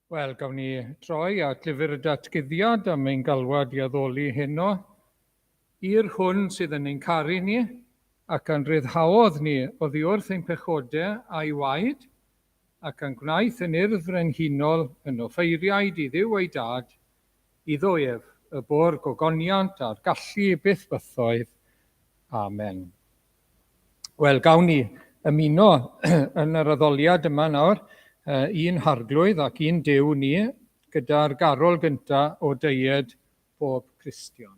Wel, gawn ni droi at lyfr y datguddiad am ein galwad i addoli heno. I'r hwn sydd yn ein caru ni ac yn ryddhaodd ni oddi wrth ein pechodau a'i waed ac yn gwnaeth yn urdd frenhinol yn offeiriaid i ddiw ei dad, iddo ef y bor gogoniant a'r gallu byth bythoedd. Amen. Wel, gawn ni ymuno yn yr addoliad yma nawr, un harglwydd ac un dew ni, gyda'r garol gyntaf o deied bob Cristion.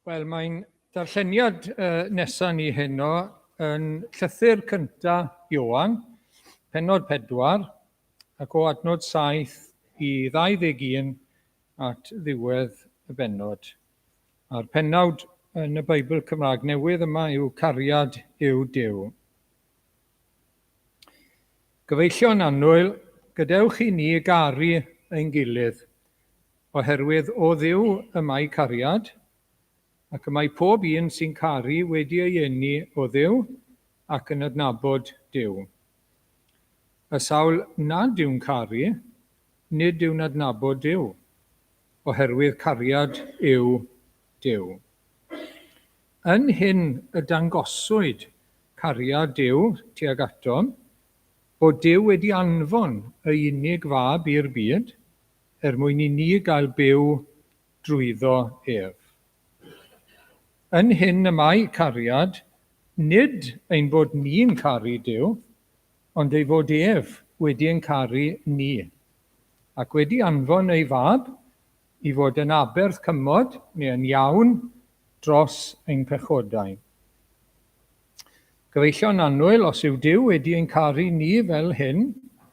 Wel, mae'n darlleniad nesaf ni heno yn llythyr cyntaf Ioan, pennod 4, ac o adnod 7 i 21 at ddiwedd y bennod. A'r pennawd yn y Beibl Cymraeg newydd yma yw Cariad yw Duw. Gyfeillion annwyl, gadewch i ni garu ein gilydd, oherwydd o Dduw y mae cariad, ac y mae pob un sy'n caru wedi ei eni o Dduw ac yn adnabod Duw. Y sawl nad yw'n caru, nid yw'n adnabod Duw, oherwydd cariad yw Duw. Yn hyn y dangoswyd cariad Duw tuag atom, bod Duw wedi anfon y unig fab i'r byd, mwyn i ni gael byw drwyddo ef. Yn hyn y mae cariad, nid ein bod ni'n caru Duw, ond ei fod ef wedi ein caru ni, ac wedi anfon ei fab i fod yn aberth cymod neu yn iawn dros ein pechodau. Gyfeillio'n annwyl, os yw Duw wedi ein caru ni fel hyn,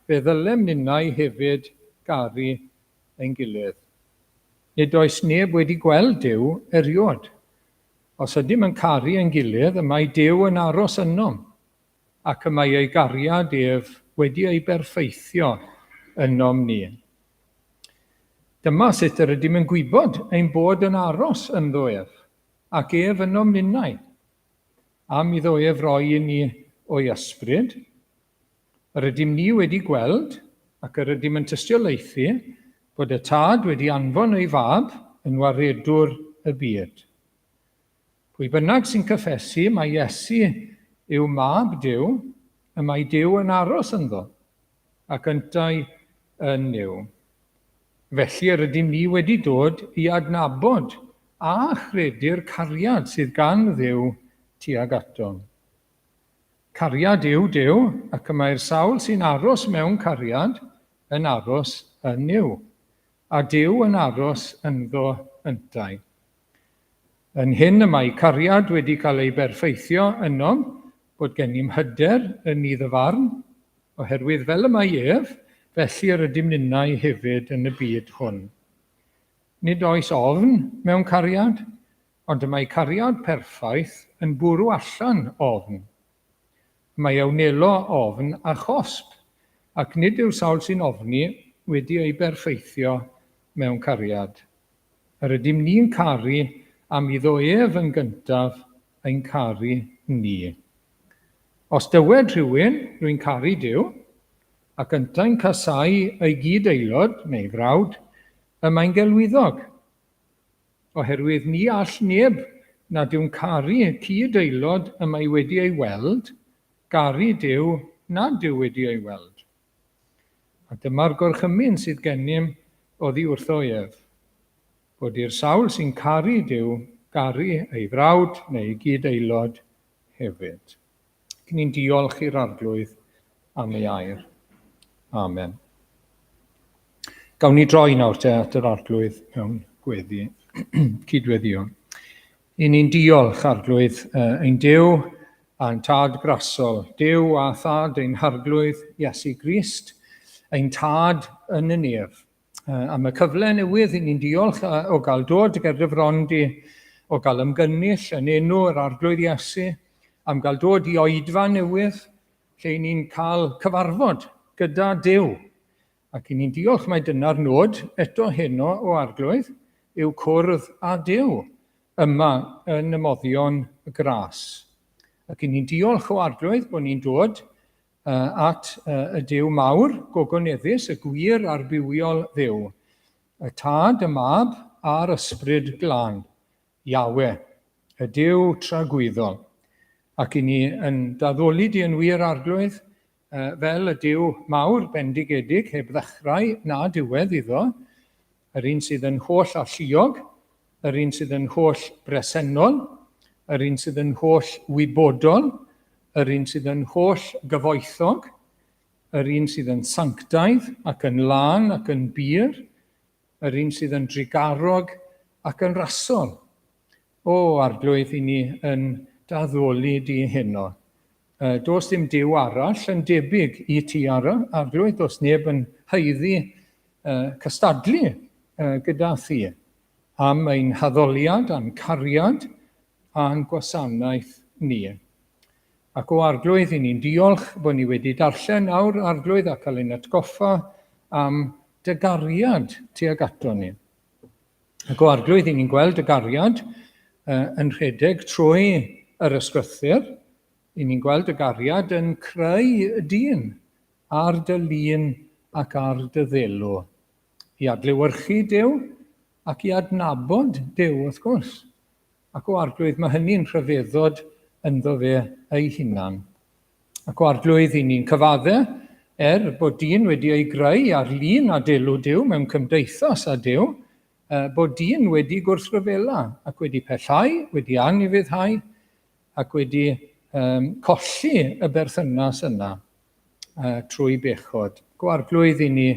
fe ddylem ninnau hefyd garu ein gilydd. Nid oes neb wedi gweld Duw eriod. Os ydym yn caru ein gilydd, y mae Duw yn aros ynom, ac y mae ei gariad ef wedi ei berffeithio ynom ni. Dyma sut yr ydym yn gwybod ein bod yn aros ynddo ef, ac ef ynom ninnau. Am iddo ef roi i ni o'i ysbryd, yr ydym ni wedi gweld, ac yr ydym yn tystiolaethu, bod y tad wedi anfon ei fab yn waredwr y byd. Pwy bynnag sy'n cyffesu mae Iesu yw mab Duw, y mae Duw yn aros ynddo, ac yntau yn Duw. Felly yr ydym ni wedi dod i adnabod a chredu'r cariad sydd gan Dduw tuag atom. Cariad yw Duw, ac y mae'r sawl sy'n aros mewn cariad yn aros yn Duw, a Duw yn aros ynddo yntau. Yn hyn y mae cariad wedi cael ei berffeithio ynom, bod gennym hyder yn ei ddyfarn, oherwydd fel y mae ef, felly yr ydym ninnau hefyd yn y byd hwn. Nid oes ofn mewn cariad, ond y mae cariad perffaith yn bwrw allan ofn. Mae awnelo ofn a chosb, ac nid yw'r sawl sy'n ofni wedi ei berffeithio mewn cariad. Yr ydym ni'n caru am iddo ef yn gyntaf ein caru ni. Os dywed rhywun, rwy'n caru Duw, ac yntau'n casau ei gyd-aelod neu frawd, y mae'n gelwyddog. Oherwydd ni all neb nad yw'n caru cyd-aelod y mae wedi ei weld, garu Duw nad yw wedi ei weld. A dyma'r gorchymyn sydd gennym oddi wrtho ef, bod i'r sawl sy'n caru Duw, garu ei frawd neu gyd-aelod hefyd. Cyn ni'n diolch i'r arglwydd am ei air. Amen. Gawn ni droi nawr te at yr arglwydd mewn gweddi, cydweddio. I ni'n diolch arglwydd ein Duw a'n tad grasol, Duw a thad ein harglwydd Iesu Grist, ein tad yn y nef. Am y cyfle newydd i ni'n diolch o gael dod gyda'r dyfrondi, o gael ymgynnull yn enw yr arglwydd Iesu, am gael dod i oedfa newydd, lle ni'n cael cyfarfod gyda Duw. Ac i ni'n diolch mai dyna'r nod eto heno o arglwydd, yw cwrdd â Duw yma yn y moddion gras. Ac i ni'n diolch o arglwydd bod ni'n dod at y Duw mawr, gogoneddus, y gwir a'r bywiol Dduw, y tad, y mab a'r ysbryd glân, Yahweh, y Duw tragwyddol. Ac i ni yn daddoli di yn wir arglwydd fel y Duw mawr bendigedig heb ddechrau na diwedd iddo, yr un sydd yn holl alluog, yr un sydd yn holl bresennol, yr un sydd yn holl wybodol, yr un sydd yn holl gyfoethog, yr un sydd yn sanctaidd ac yn lân ac yn bir, yr un sydd yn drigarog ac yn rasol. O arglwydd i ni yn daddoli di heno. Does dim Duw arall yn debyg i ti arglwydd, does neb yn haeddu cystadlu gyda thi am ein haddoliad, a'n cariad, a'n gwasanaeth ni. Ac o arglwydd i ni'n diolch bod ni wedi darllen nawr arglwydd a cael ein atgoffa am dy gariad tuag ato ni. Ac o arglwydd i ni'n gweld y gariad yn rhedeg trwy yr ysgrythyr, i ni'n gweld y gariad yn creu dyn ar dy lun ac ar dy ddelw, i adlewyrchu Duw ac i adnabod Duw wrth gwrs. Ac o arglwydd mae hynny'n rhyfeddod ynddo fe ei hunan. Ac o arglwydd i ni'n cyfaddau bod dyn wedi ei greu ar lun a delw Duw mewn cymdeithas â Duw, bod dyn wedi gwrthryfela ac wedi pellhau, wedi anifuddhau ac wedi colli y berthynas yna trwy bechod. Ac o arglwydd i ni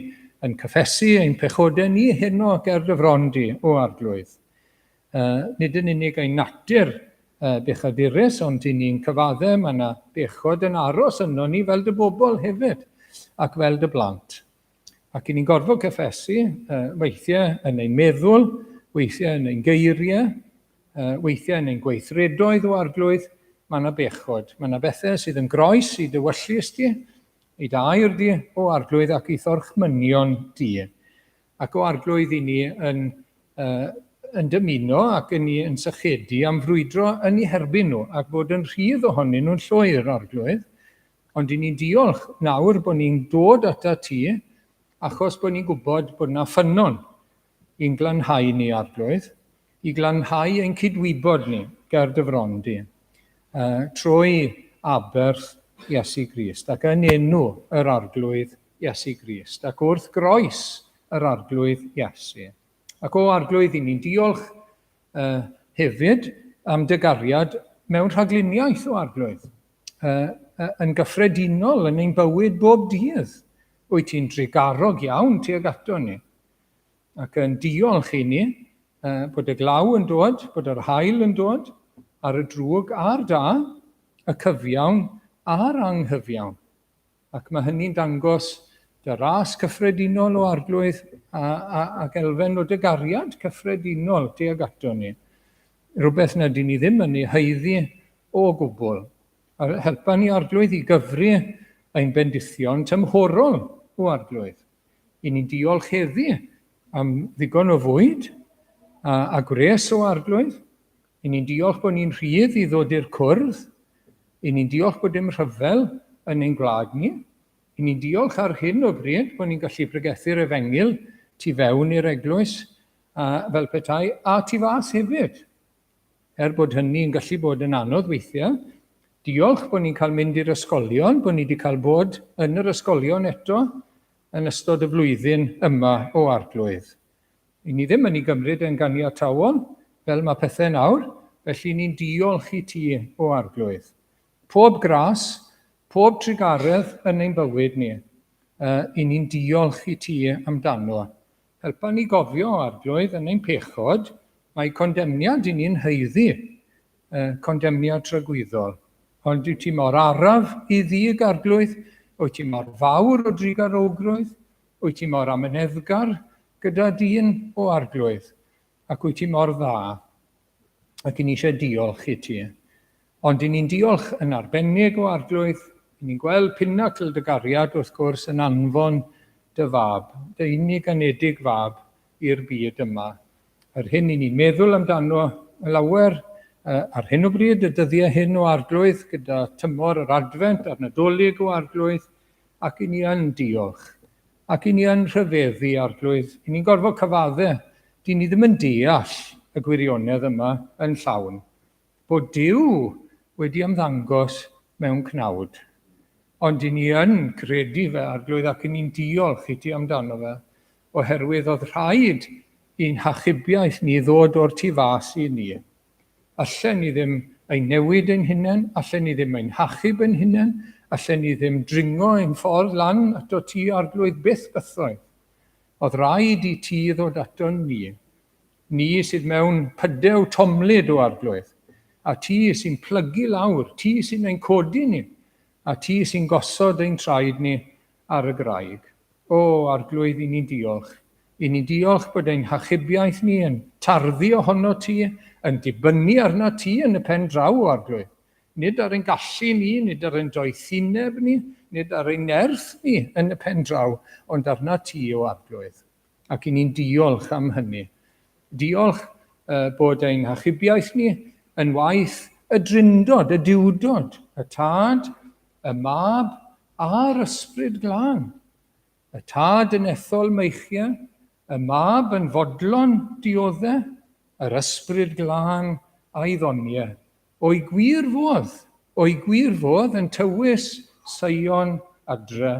yn cyffesu ein pechodau ni heno ger dy frondi o arglwydd. Nid yn unig ein natur bechadurus, ond i ni'n cyfaddau, mae yna bechod yn aros yno ni fel dy bobl hefyd, ac fel dy blant. Ac i ni'n gorfod cyffesu weithiau yn ein meddwl, weithiau yn ein geiriau, weithiau yn ein gweithredoedd o arglwydd, mae yna bechod. Mae yna bethau sydd yn groes i dy wyllus di, i dy air di o arglwydd ac i thorchmynion di. Ac o arglwydd i ni yn dymuno ac yn sychedu am frwydro yn eu herbyn nhw ac bod yn rhydd ohonyn nhw'n llwyr arglwydd, ond i ni'n diolch nawr bod ni'n dod ata ti achos bod ni'n gwybod bod yna ffynnon i'n glanhau ni arglwydd, i glanhau ein cydwybod ni ger dy frondi, trwy aberth Iesu Grist ac yn enw yr arglwydd Iesu Grist ac wrth groes yr arglwydd Iesu. Ac o arglwydd i ni'n diolch hefyd am dy gariad mewn rhagluniaeth o arglwydd, yn gyffredinol yn ein bywyd bob dydd. Wyt ti'n drigarog iawn tuag ato ni. Ac yn diolch i ni bod y glaw yn dod, bod yr haul yn dod, ar y drwg a'r da, y cyfiawn a'r anghyfiawn. Ac mae hynny'n dangos dy ras cyffredinol o arglwydd ac elfen o dy gariad cyffredinol tuag ato ni. Rhywbeth na dyn ni ddim yn ei heiddi o gwbl. Helpa ni arglwydd i gyfri ein bendithion tymhorol o arglwydd. I ni'n diolch heddi am ddigon o fwyd a gwres o arglwydd. I ni'n diolch bod ni'n rhydd i ddod i'r cwrdd. I ni'n diolch bod dim rhyfel yn ein gwlad ni. I ni'n diolch ar hyn o bryd bod ni'n gallu pregethu'r efengil tu fewn i'r eglwys fel petai a tu fas hefyd. Bod hynny'n gallu bod yn anodd weithiau, diolch bod ni'n cael mynd i'r ysgolion, bod ni wedi cael bod yn yr ysgolion eto yn ystod y flwyddyn yma o arglwydd. I ni ddim yn ei gymryd yn ganiatawol, fel mae pethau nawr, felly ni'n diolch i ti o arglwydd. Pob gras, pob trigaredd yn ein bywyd ni, i ni'n diolch i ti amdano. Helpa ni gofio o arglwydd yn ein pechod, mae condemniad i ni'n heiddi, condemniad tragwyddol. Ond wyt ti mor araf i ddig arglwydd, wyt ti mor fawr o drigarogrwydd, wyt ti mor amyneddgar gyda dyn o arglwydd, ac wyt ti mor dda, ac i ni eisiau diolch i ti. Ond i ni'n diolch yn arbennig o arglwydd, i ni'n gweld pinacl dy gariad wrth gwrs yn anfon dy fab, dy unig anedig fab i'r byd yma. Yr hyn i ni'n meddwl amdano lawer ar hyn o bryd, y dyddiau hyn o arglwydd, gyda tymor yr advent a'r nadolig o arglwydd, ac i ni yn diolch, ac i ni yn rhyfeddu arglwydd. I ni'n gorfod cyfaddau, di ni ddim yn deall y gwirionedd yma yn llawn, bod Duw wedi ymddangos mewn cnawd. Ond i ni yn credu fe arglwydd ac i ni'n diolch i ti amdano fe, oherwydd oedd rhaid i'n hachubiaeth ni ddod o'r tu fas i ni. Allen ni ddim ein newid ein hunain, allen ni ddim ein hachub ein hunain, allen ni ddim dringo ein ffordd lan ato ti arglwydd byth bythoedd. Oedd rhaid i ti ddod ato ni. Ni sydd mewn pydew tomlyd o arglwydd, a ti sy'n plygu lawr, ti sy'n ein codi ni, a ti sy'n gosod ein traed ni ar y graig. O, arglwydd, i ni diolch. I ni diolch bod ein hachubiaeth ni yn tarddu ohono ti, yn dibynnu arna ti yn y pen draw o arglwydd. Nid ar ein gallu ni, nid ar ein doethineb ni, nid ar ein nerth ni yn y pen draw, ond arna ti o arglwydd. Ac i ni'n diolch am hynny. Diolch bod ein hachubiaeth ni yn waith y drindod, y diwdod, y tad, y mab a'r ysbryd glân. Y tad yn ethol meichiau, y mab yn fodlon dioddau, yr ysbryd glân a'i ddoniau. O'i gwir fodd yn tywys Sion adre,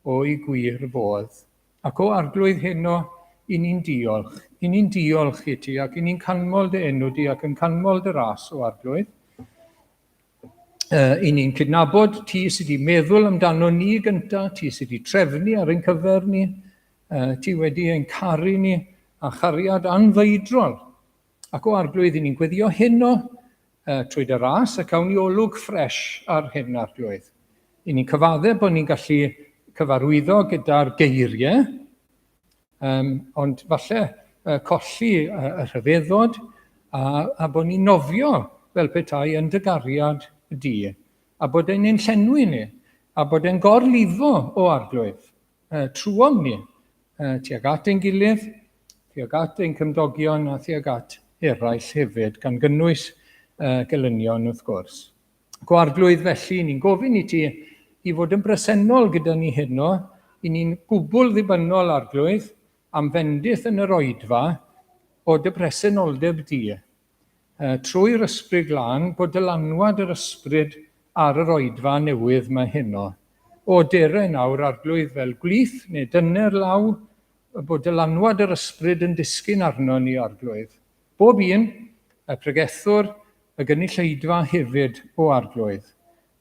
o'i gwir fodd. Ac o arglwydd heno, i ni'n diolch. I ni'n diolch i ti, ac i ni'n canmol dy enw di, ac yn canmol dy ras o arglwydd. I ni'n cydnabod ti sydd wedi meddwl amdano ni gyntaf, ti sydd wedi trefnu ar ein cyfer ni, ti wedi ein caru ni a chariad anfeidrol. Ac o arglwydd i ni'n gweddio heno trwy dy ras ac awn ni olwg ffres ar hyn arglwydd. I ni'n cyfadde bod ni'n gallu cyfarwyddo gyda'r geiriau, ond falle colli y rhyfeddod a bod ni'n nofio fel petai yn dy gariad di, a bod e'n ein llenwi ni, a bod e'n gorlifo o arglwydd trwom ni, tuag at ein gilydd, tuag at ein cymdogion a tuag at eraill hefyd, gan gynnwys gelynion wrth gwrs. Ac o arglwydd felly, ni'n gofyn i ti i fod yn bresennol gyda ni heno, i ni'n gwbl ddibynnol arglwydd am fendith yn yr oedfa o dy bresenoldeb di. Trwy'r ysbryd glân bod dylanwad yr ysbryd ar yr oedfa newydd mae heno. O derau nawr arglwydd fel gwlith neu dyner law, bod dylanwad yr ysbryd yn disgyn arno ni arglwydd. Bob un, y pregethwr, y gynulleidfa hefyd o arglwydd.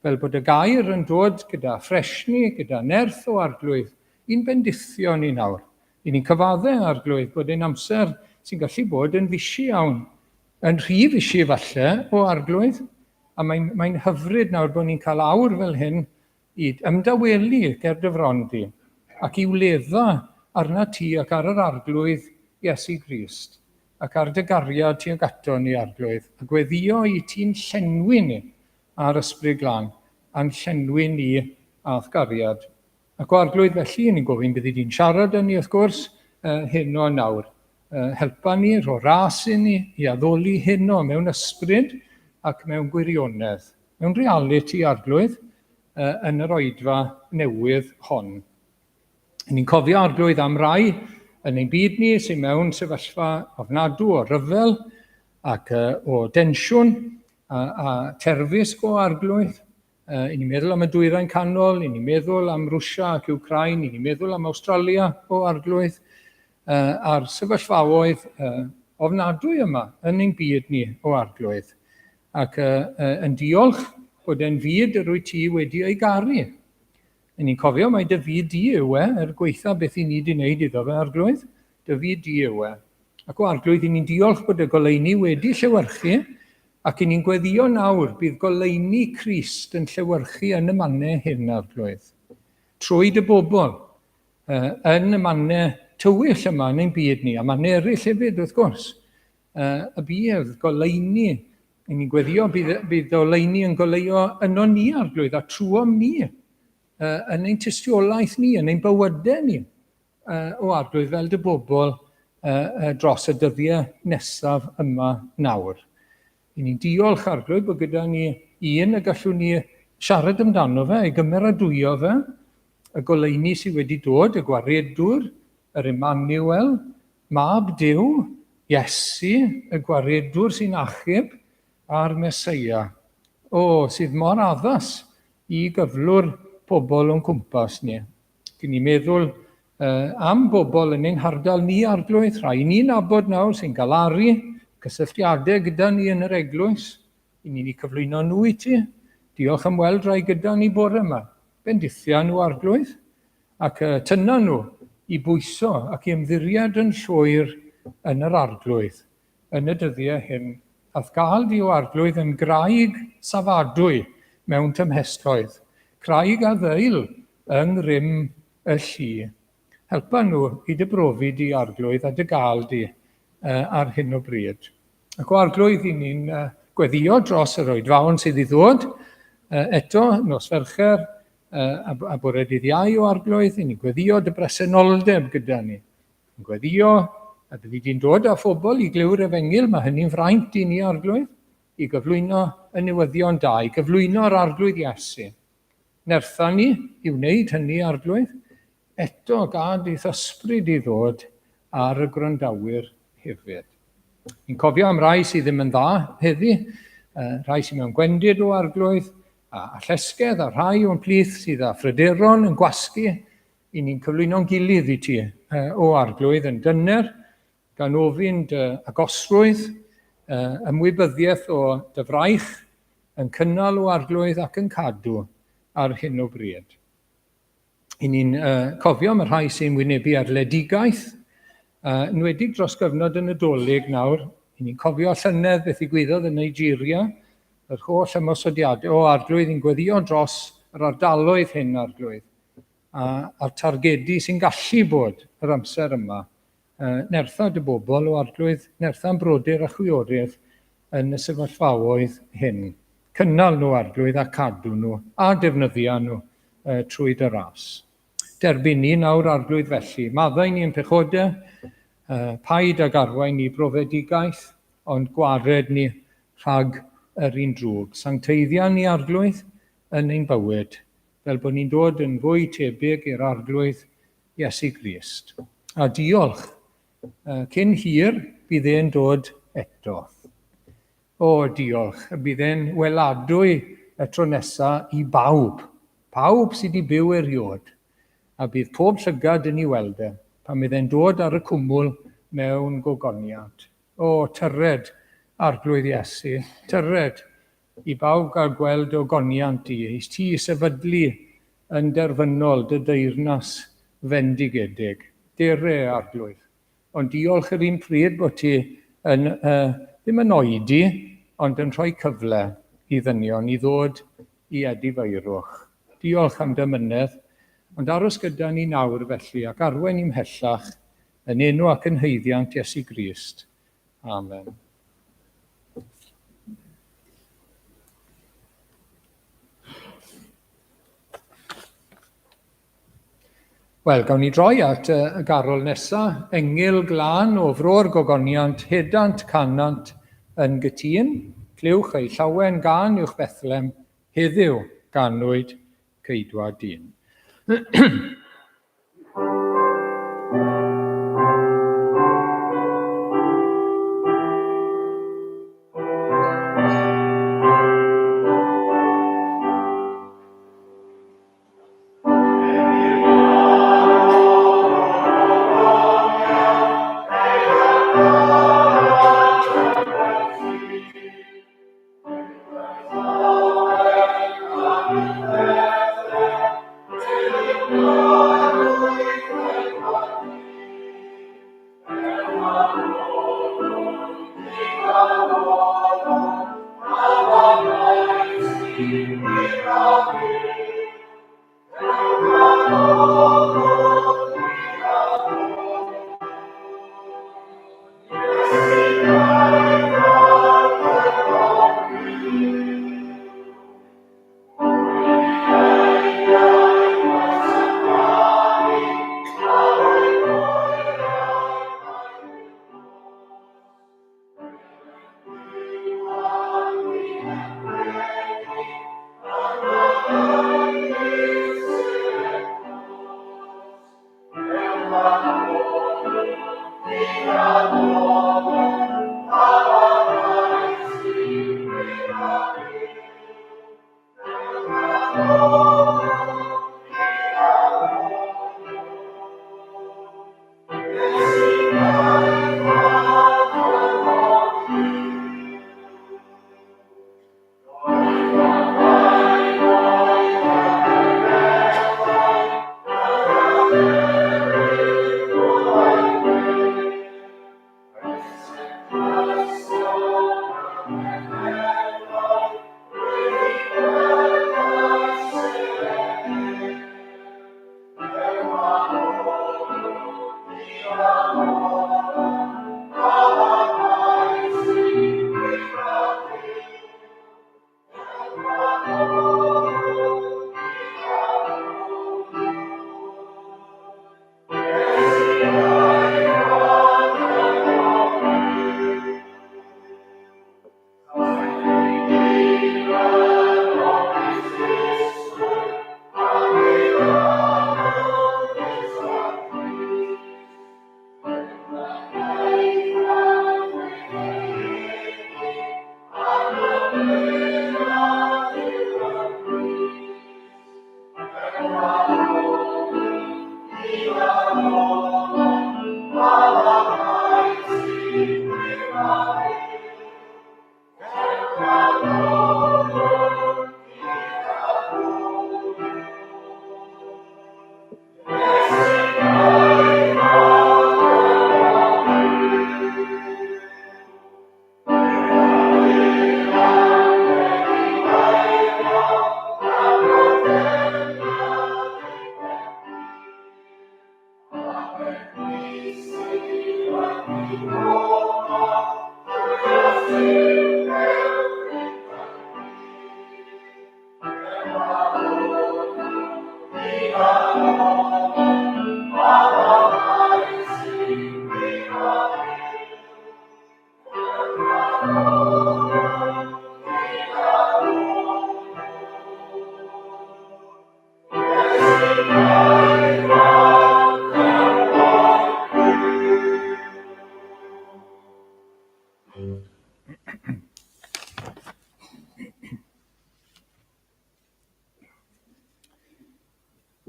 Fel bod y gair yn dod gyda ffresni, gyda nerth o arglwydd, i'n bendithio ni nawr. I ni'n cyfadde arglwydd bod ein amser sy'n gallu bod yn fisi iawn, yn rhy fisi falle o arglwydd, a mae'n hyfryd nawr bod ni'n cael awr fel hyn i ymdawelu ger dy frondi, ac i wledda arna ti ac ar yr arglwydd Iesu Grist, ac ar dy gariad ti ag ato ni arglwydd, a gweddio i ti'n llenwi ni ar ysbryd glân, a'n llenwi ni a'r gariad. Ac o arglwydd felly, ni'n gofyn bydd i di'n siarad â ni wrth gwrs heno nawr. Helpa ni, ro ras i ni, i addoli heno mewn ysbryd ac mewn gwirionedd, mewn reality arglwydd yn yr oedfa newydd hon. Ni'n cofio arglwydd am rai yn ein byd ni sy'n mewn sefyllfa ofnadw o ryfel ac o densiwn a terfysg o arglwydd. I ni'n meddwl am y dwyrain canol, i ni'n meddwl am Rwsia ac Wcrain, i ni'n meddwl am Awstralia o arglwydd, a'r sefyllfaoedd ofnadwy yma yn ein byd ni o arglwydd. Ac yn diolch bod e'n fyd yr wyt ti wedi ei garu. Ni'n cofio mai dy fyd di yw er gweitha beth i ni wedi wneud iddo fe arglwydd, dy fyd di yw Ac o arglwydd i ni'n diolch bod y goleuni wedi llewyrchu, ac i ni'n gweddio nawr bydd goleuni Crist yn llewyrchu yn y mannau hyn arglwydd. Trwy dy bobl, yn y mannau tywyll yma yn ein byd ni, a mannau eraill hefyd wrth gwrs. Y bydd goleuni, i ni'n gweddio bydd goleuni yn goleio yno ni arglwydd, a trwom ni, yn ein tystiolaeth ni, yn ein bywydau ni, o arglwydd fel dy bobl dros y dyddiau nesaf yma nawr. I ni'n diolch arglwydd bod gyda ni un y gallwn ni siarad amdano fe, ei gymeradwyo fe, y goleuni sydd wedi dod, y gwaredwr, yr Emmanuel, mab Duw, Iesu, y gwaredwr sy'n achub, a'r Meseia. Sydd mor addas i gyflwr pobl o'n cwmpas ni. Gyn ni meddwl am bobl yn ein hardal ni arglwydd, rhai ni'n abod nawr sy'n galaru, cysylltiadau gyda ni yn yr eglwys, i ni'n ei cyflwyno nhw i ti. Diolch am weld rai gyda ni bore yma. Bendithia nhw arglwydd, ac tyna nhw i bwyso ac i ymddiried yn llwyr yn yr arglwydd, yn y dyddiau hyn. Ath gael di o arglwydd yn graig safadwy mewn tymhestoedd, craig a ddeil yng ngrym y llu. Helpa nhw i dy brofi di arglwydd a dy gael di ar hyn o bryd. Ac o arglwydd i ni'n gweddio dros yr oedfaon sydd i ddod. Eto, nos Fercher a bore dydd Iau o arglwydd, i ni'n gweddio dy bresenoldeb gyda ni. Ni'n gweddio a bydd i di'n dod â phobl i glyw'r efengil, mae hynny'n fraint i ni arglwydd, i gyflwyno y newyddion da, i gyflwyno'r arglwydd Iesu. Nerthan ni i wneud hynny arglwydd, eto gad eith ysbryd i ddod ar y gwrandawyr hefyd. Ni'n cofio am rai sydd ddim yn dda heddi, rhai sydd mewn gwendid o arglwydd, a llesgedd, a rhai o'n plith sydd â phryderon yn gwasgu, i ni'n cyflwyno'n gilydd i ti o arglwydd yn dyner, gan ofyn dy agosrwydd, ymwybyddiaeth o dy fraich, yn cynnal o arglwydd ac yn cadw ar hyn o bryd. I ni'n cofio am y rhai sy'n wynebu ar ledigaeth, yn wedi dros gyfnod yn Nadolig nawr, i ni'n cofio llynedd beth ddigwyddodd yn Nigeria, yr holl ymosodiadau o arglwydd yn gweddio dros yr ardaloedd hyn arglwydd, a'r targedu sy'n gallu bod yr amser yma, nerthad y bobl o arglwydd, nertha'n brodyr a chwiorydd yn y sefyllfaoedd hyn. Cynnal nhw arglwydd a cadw nhw a defnyddio nhw trwy dy ras. Derbyn ni nawr arglwydd felly. Maddau ni yn pechodau, paid ag arwain ni brofedigaeth, ond gwared ni rhag yr un drwg. Sancteiddiau ni arglwydd yn ein bywyd, fel bod ni'n dod yn fwy tebyg i'r arglwydd Iesu Grist. A diolch, cyn hir bydd e'n dod eto. O, diolch, bydd e'n weladwy y tro nesaf i bawb sydd wedi byw eriod, a bydd pob llygad yn ei weld e, pan bydd e'n dod ar y cwmwl mewn gogoniant. O, tyred arglwydd Iesu, tyred i bawb gael gweld ogoniant i, eis ti sefydlu yn derfynol dy deyrnas fendigedig. Dere arglwydd. Ond diolch yr un pryd bod ti yn, ddim yn oedi, ond yn rhoi cyfle i ddynion i ddod i edifeirwch. Diolch am dymynedd, ond aros gyda ni nawr felly, ac arwain ni'n mhellach yn enw ac yn haeddiant Iesu Grist. Amen. Wel, gawn ni droi at y garol nesaf, Engil Glân o Fro'r Gogoniant, hedant canant yn gytun, clywch ei llawen gan uwch Bethlem, heddiw ganwyd ceidwa dyn.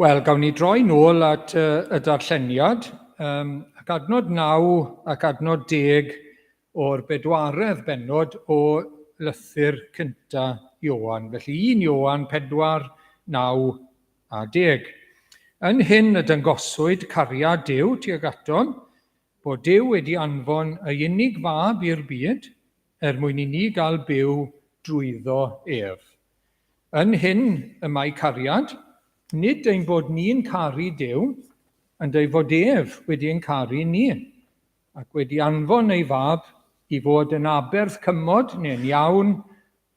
Wel, gawn ni droi nôl at y darlleniad, ac adnod 9 ac adnod 10 o'r bedwaredd bennod o lythyr cynta Ioan. Felly 1 Ioan 4, 9 a 10. Yn hyn y dangoswyd cariad Duw tuag atom, bod Duw wedi anfon ei unig fab i'r byd, mwyn i ni gael byw drwyddo ef. Yn hyn y mae cariad, nid ein bod ni'n caru Duw, ond ei fod ef wedi ein caru ni, ac wedi anfon ei fab i fod yn aberth cymod neu'n iawn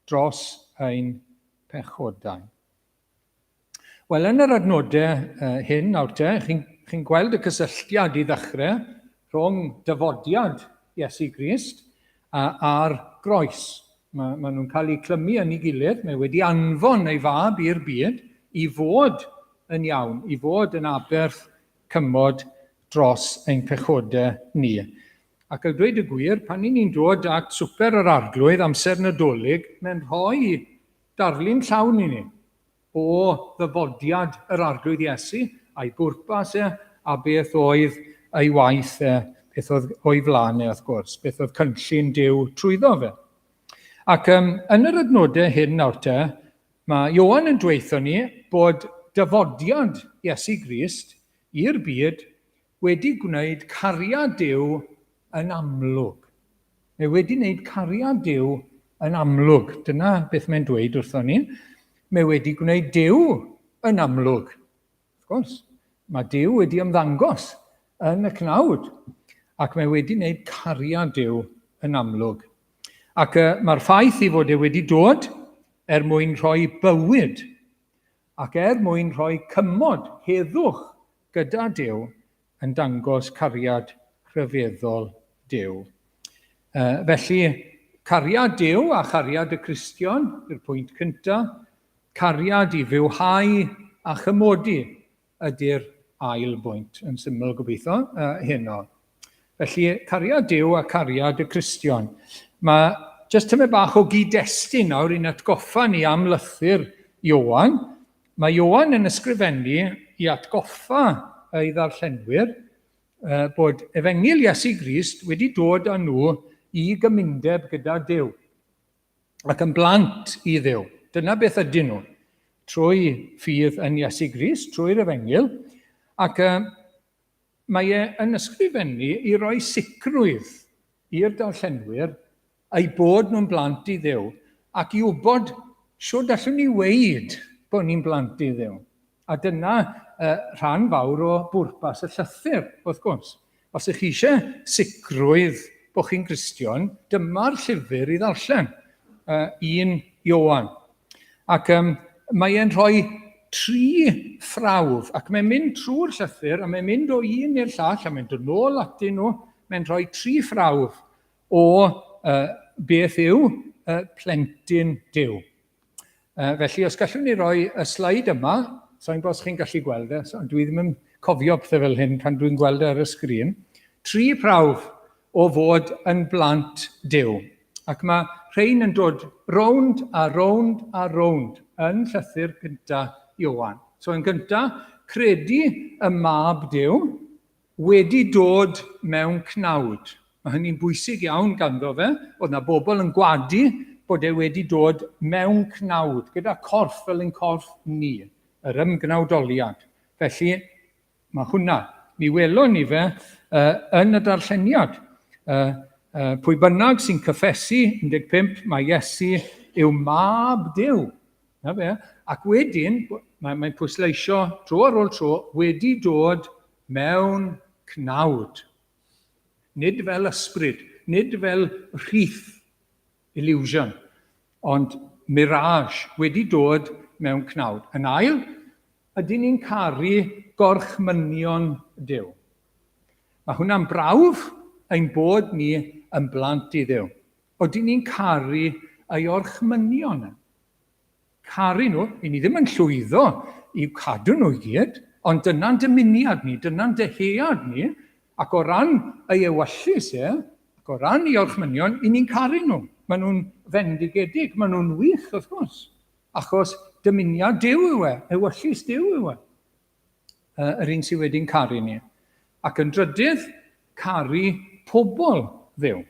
dros ein pechodau. Wel, yn yr adnodau hyn nawr te, chi'n gweld y cysylltiad i ddechrau rhwng dyfodiad Iesu Grist a'r groes. Mae nhw'n cael eu clymu yn ei gilydd. Mae wedi anfon ei fab i'r byd i fod yn iawn, i fod yn aberth cymod dros ein pechodau ni. Ac a dweud y gwir, pan ni'n dod at swper yr arglwydd amser Nadolig, mae'n rhoi darlun llawn i ni o ddyfodiad yr arglwydd Iesu, a'i bwrpas a beth oedd ei waith beth oedd o'i flaen wrth gwrs, beth oedd cynllun Duw trwyddo fe. Ac yn yr adnodau hyn nawr te, mae Ioan yn dweutho ni bod dyfodiad Iesu Grist i'r byd wedi gwneud cariad Duw yn amlwg. Mae wedi gwneud cariad Duw yn amlwg. Dyna beth mae'n dweud wrtho ni. Mae wedi gwneud Duw yn amlwg. Wrth gwrs, mae Duw wedi ymddangos yn y cnawd, ac mae wedi gwneud cariad Duw yn amlwg. Ac mae'r ffaith i fod e wedi dod mwyn rhoi bywyd, ac mwyn rhoi cymod, heddwch gyda Duw yn dangos cariad rhyfeddol Duw. Felly, cariad Duw a chariad y Cristion, yw'r pwynt cyntaf, cariad i fywhau a chymodi ydy'r ail bwynt, yn syml gobeithio heno. Felly, cariad Duw a cariad y Cristion. Mae jyst tymed bach o gyd-destun nawr i'n atgoffa ni am lythyr Ioan. Mae Ioan yn ysgrifennu i atgoffa ei ddarllenwyr bod efengyl Iesu Grist wedi dod â nhw i gymundeb gyda Duw ac yn blant i Dduw. Dyna beth ydyn nhw, trwy ffydd yn Iesu Grist, trwy'r efengyl, ac mae yn ysgrifennu i roi sicrwydd i'r darllenwyr ei bod nhw'n blant i Dduw, ac i wybod siwr allwn ni weid bod ni'n blant i Dduw. A dyna rhan fawr o bwrpas y llythyr, wrth gwrs. Os ych chi eisiau sicrwydd bod chi'n Gristion, dyma'r llyfr i ddarllen, 1 Ioan. Ac mae e'n rhoi 3 ffrawf, ac mae'n mynd trwy'r llythyr, a mae'n mynd o un i'r llall, a mae'n dod nôl atyn nhw, mae'n rhoi 3 ffrawf o beth yw plentyn Duw. Felly, os gallwn ni roi y sleid yma, so'n bos chi'n gallu gweld e, so dwi ddim yn cofio pethau fel hyn pan dwi'n gweld e ar y sgrin, 3 prawf o fod yn blant Duw. Ac mae rhain yn dod rownd a rownd a rownd yn llythyr gyntaf Ioan. So yn gyntaf, credu y mab Duw wedi dod mewn cnawd. Mae hynny'n bwysig iawn ganddo fe, oedd yna bobl yn gwadu bod e wedi dod mewn cnawd, gyda corff fel yn corff ni, yr ymgnawdoliad. Felly, mae hwnna, mi welon ni fe yn y darlleniad. Pwy bynnag sy'n cyffesu 15, mae Iesu yw mab Duw. Ac wedyn, mae'n pwysleisio tro ar ôl tro, wedi dod mewn cnawd. Nid fel ysbryd, nid fel rhith, illusion, ond mirage wedi dod mewn cnawd. Yn ail, ydyn ni'n caru gorchmynion Duw. Mae hwnna'n brawf ein bod ni yn blant i Dduw. Ydyn ni'n caru ei orchmynion. Caru nhw, i ni ddim yn llwyddo i cadw nhw i gyd, ond dyna'n dymuniad ni, dyna'n dyhead ni, ac o ran ei ewyllus ac o ran ei orchmynion, i ni'n caru nhw. Maen nhw'n fendigedig, maen nhw'n wych, wrth gwrs, achos dymuniad Duw yw ewyllus Duw yw yr un sydd wedi'n caru ni. Ac yn drydydd, caru pobl Dduw.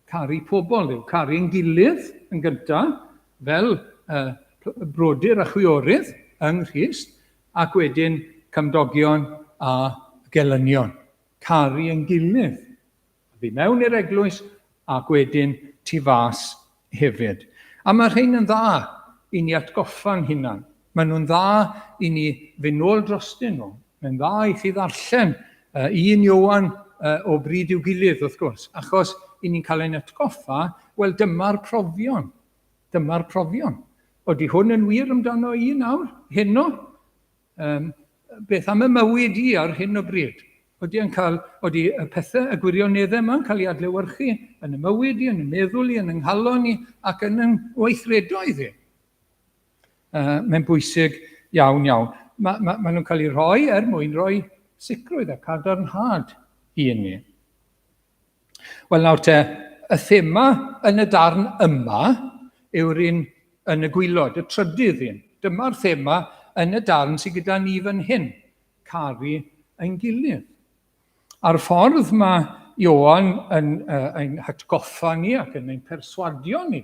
Caru pobl Dduw, caru ein gilydd yn gyntaf, fel brodyr a chwiorydd yng Nghrist, ac wedyn cymdogion a gelynion. Caru yn gilydd. Fi mewn i'r eglwys ac wedyn tu fas hefyd. A mae rhain yn dda i ni atgoffa'n hunan. Maen nhw'n dda i ni fynd nôl drostyn nhw. Mae'n dda i chi ddarllen 1 Ioan o bryd i'w gilydd, wrth gwrs, achos i ni'n cael ein atgoffa, wel, dyma'r profion. Dyma'r profion. Oeddi hwn yn wir amdano i nawr, heno? Beth am y mywyd i ar hyn o bryd? Oeddi y pethau, y gwirioneddau yma'n cael ei adlewyrchu yn y mywyd i, yn y meddwl i, yn yng nghalon i, ac yn yng weithredoedd i. Mae'n bwysig iawn, iawn. Maen nhw'n cael ei rhoi mwyn rhoi sicrwydd a cadarnhad i ni. Wel nawr te, y thema yn y darn yma yw'r un yn y gwylod, y trydydd un. Dyma'r thema yn y darn sydd gyda ni fan hyn, caru ein gilydd. A'r ffordd mae Ioan yn hatgoffa ni ac yn ein perswadio ni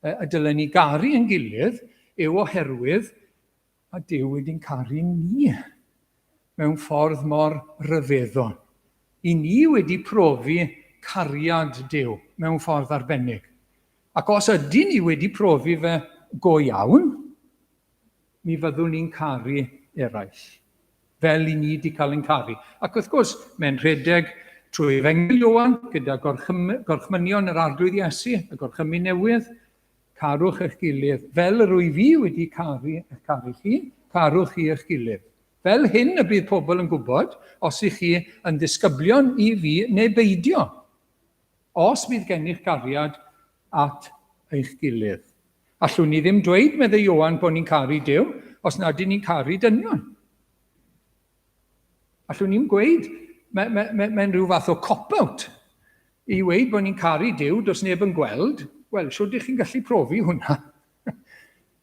y dylen ni garu ein gilydd yw oherwydd a Duw wedi'n caru ni mewn ffordd mor ryfeddol. I ni wedi profi cariad Duw mewn ffordd arbennig. Ac os ydyn ni wedi profi fe go iawn, mi fyddwn ni'n caru eraill, fel i ni wedi cael ein caru. Ac wrth gwrs, mae'n rhedeg trwy Efengyl Ioan, gyda gorchmynion yr arglwydd Iesu, y gorchymyn newydd, carwch eich gilydd. Fel yr wyf fi wedi caru chi, carwch chi eich gilydd. Fel hyn y bydd pobl yn gwybod, os ych chi yn ddisgyblion i fi neu beidio, os bydd gennych cariad at eich gilydd. Allwn ni ddim dweud, meddwl Ioan, bod ni'n caru Duw, os nad ydyn ni'n caru dynion. Allwn ni'n gweud, mae'n rhyw fath o cop-out, i weid bod ni'n caru Duw, dos neb yn gweld, wel, siwr ydych chi'n gallu profi hwnna.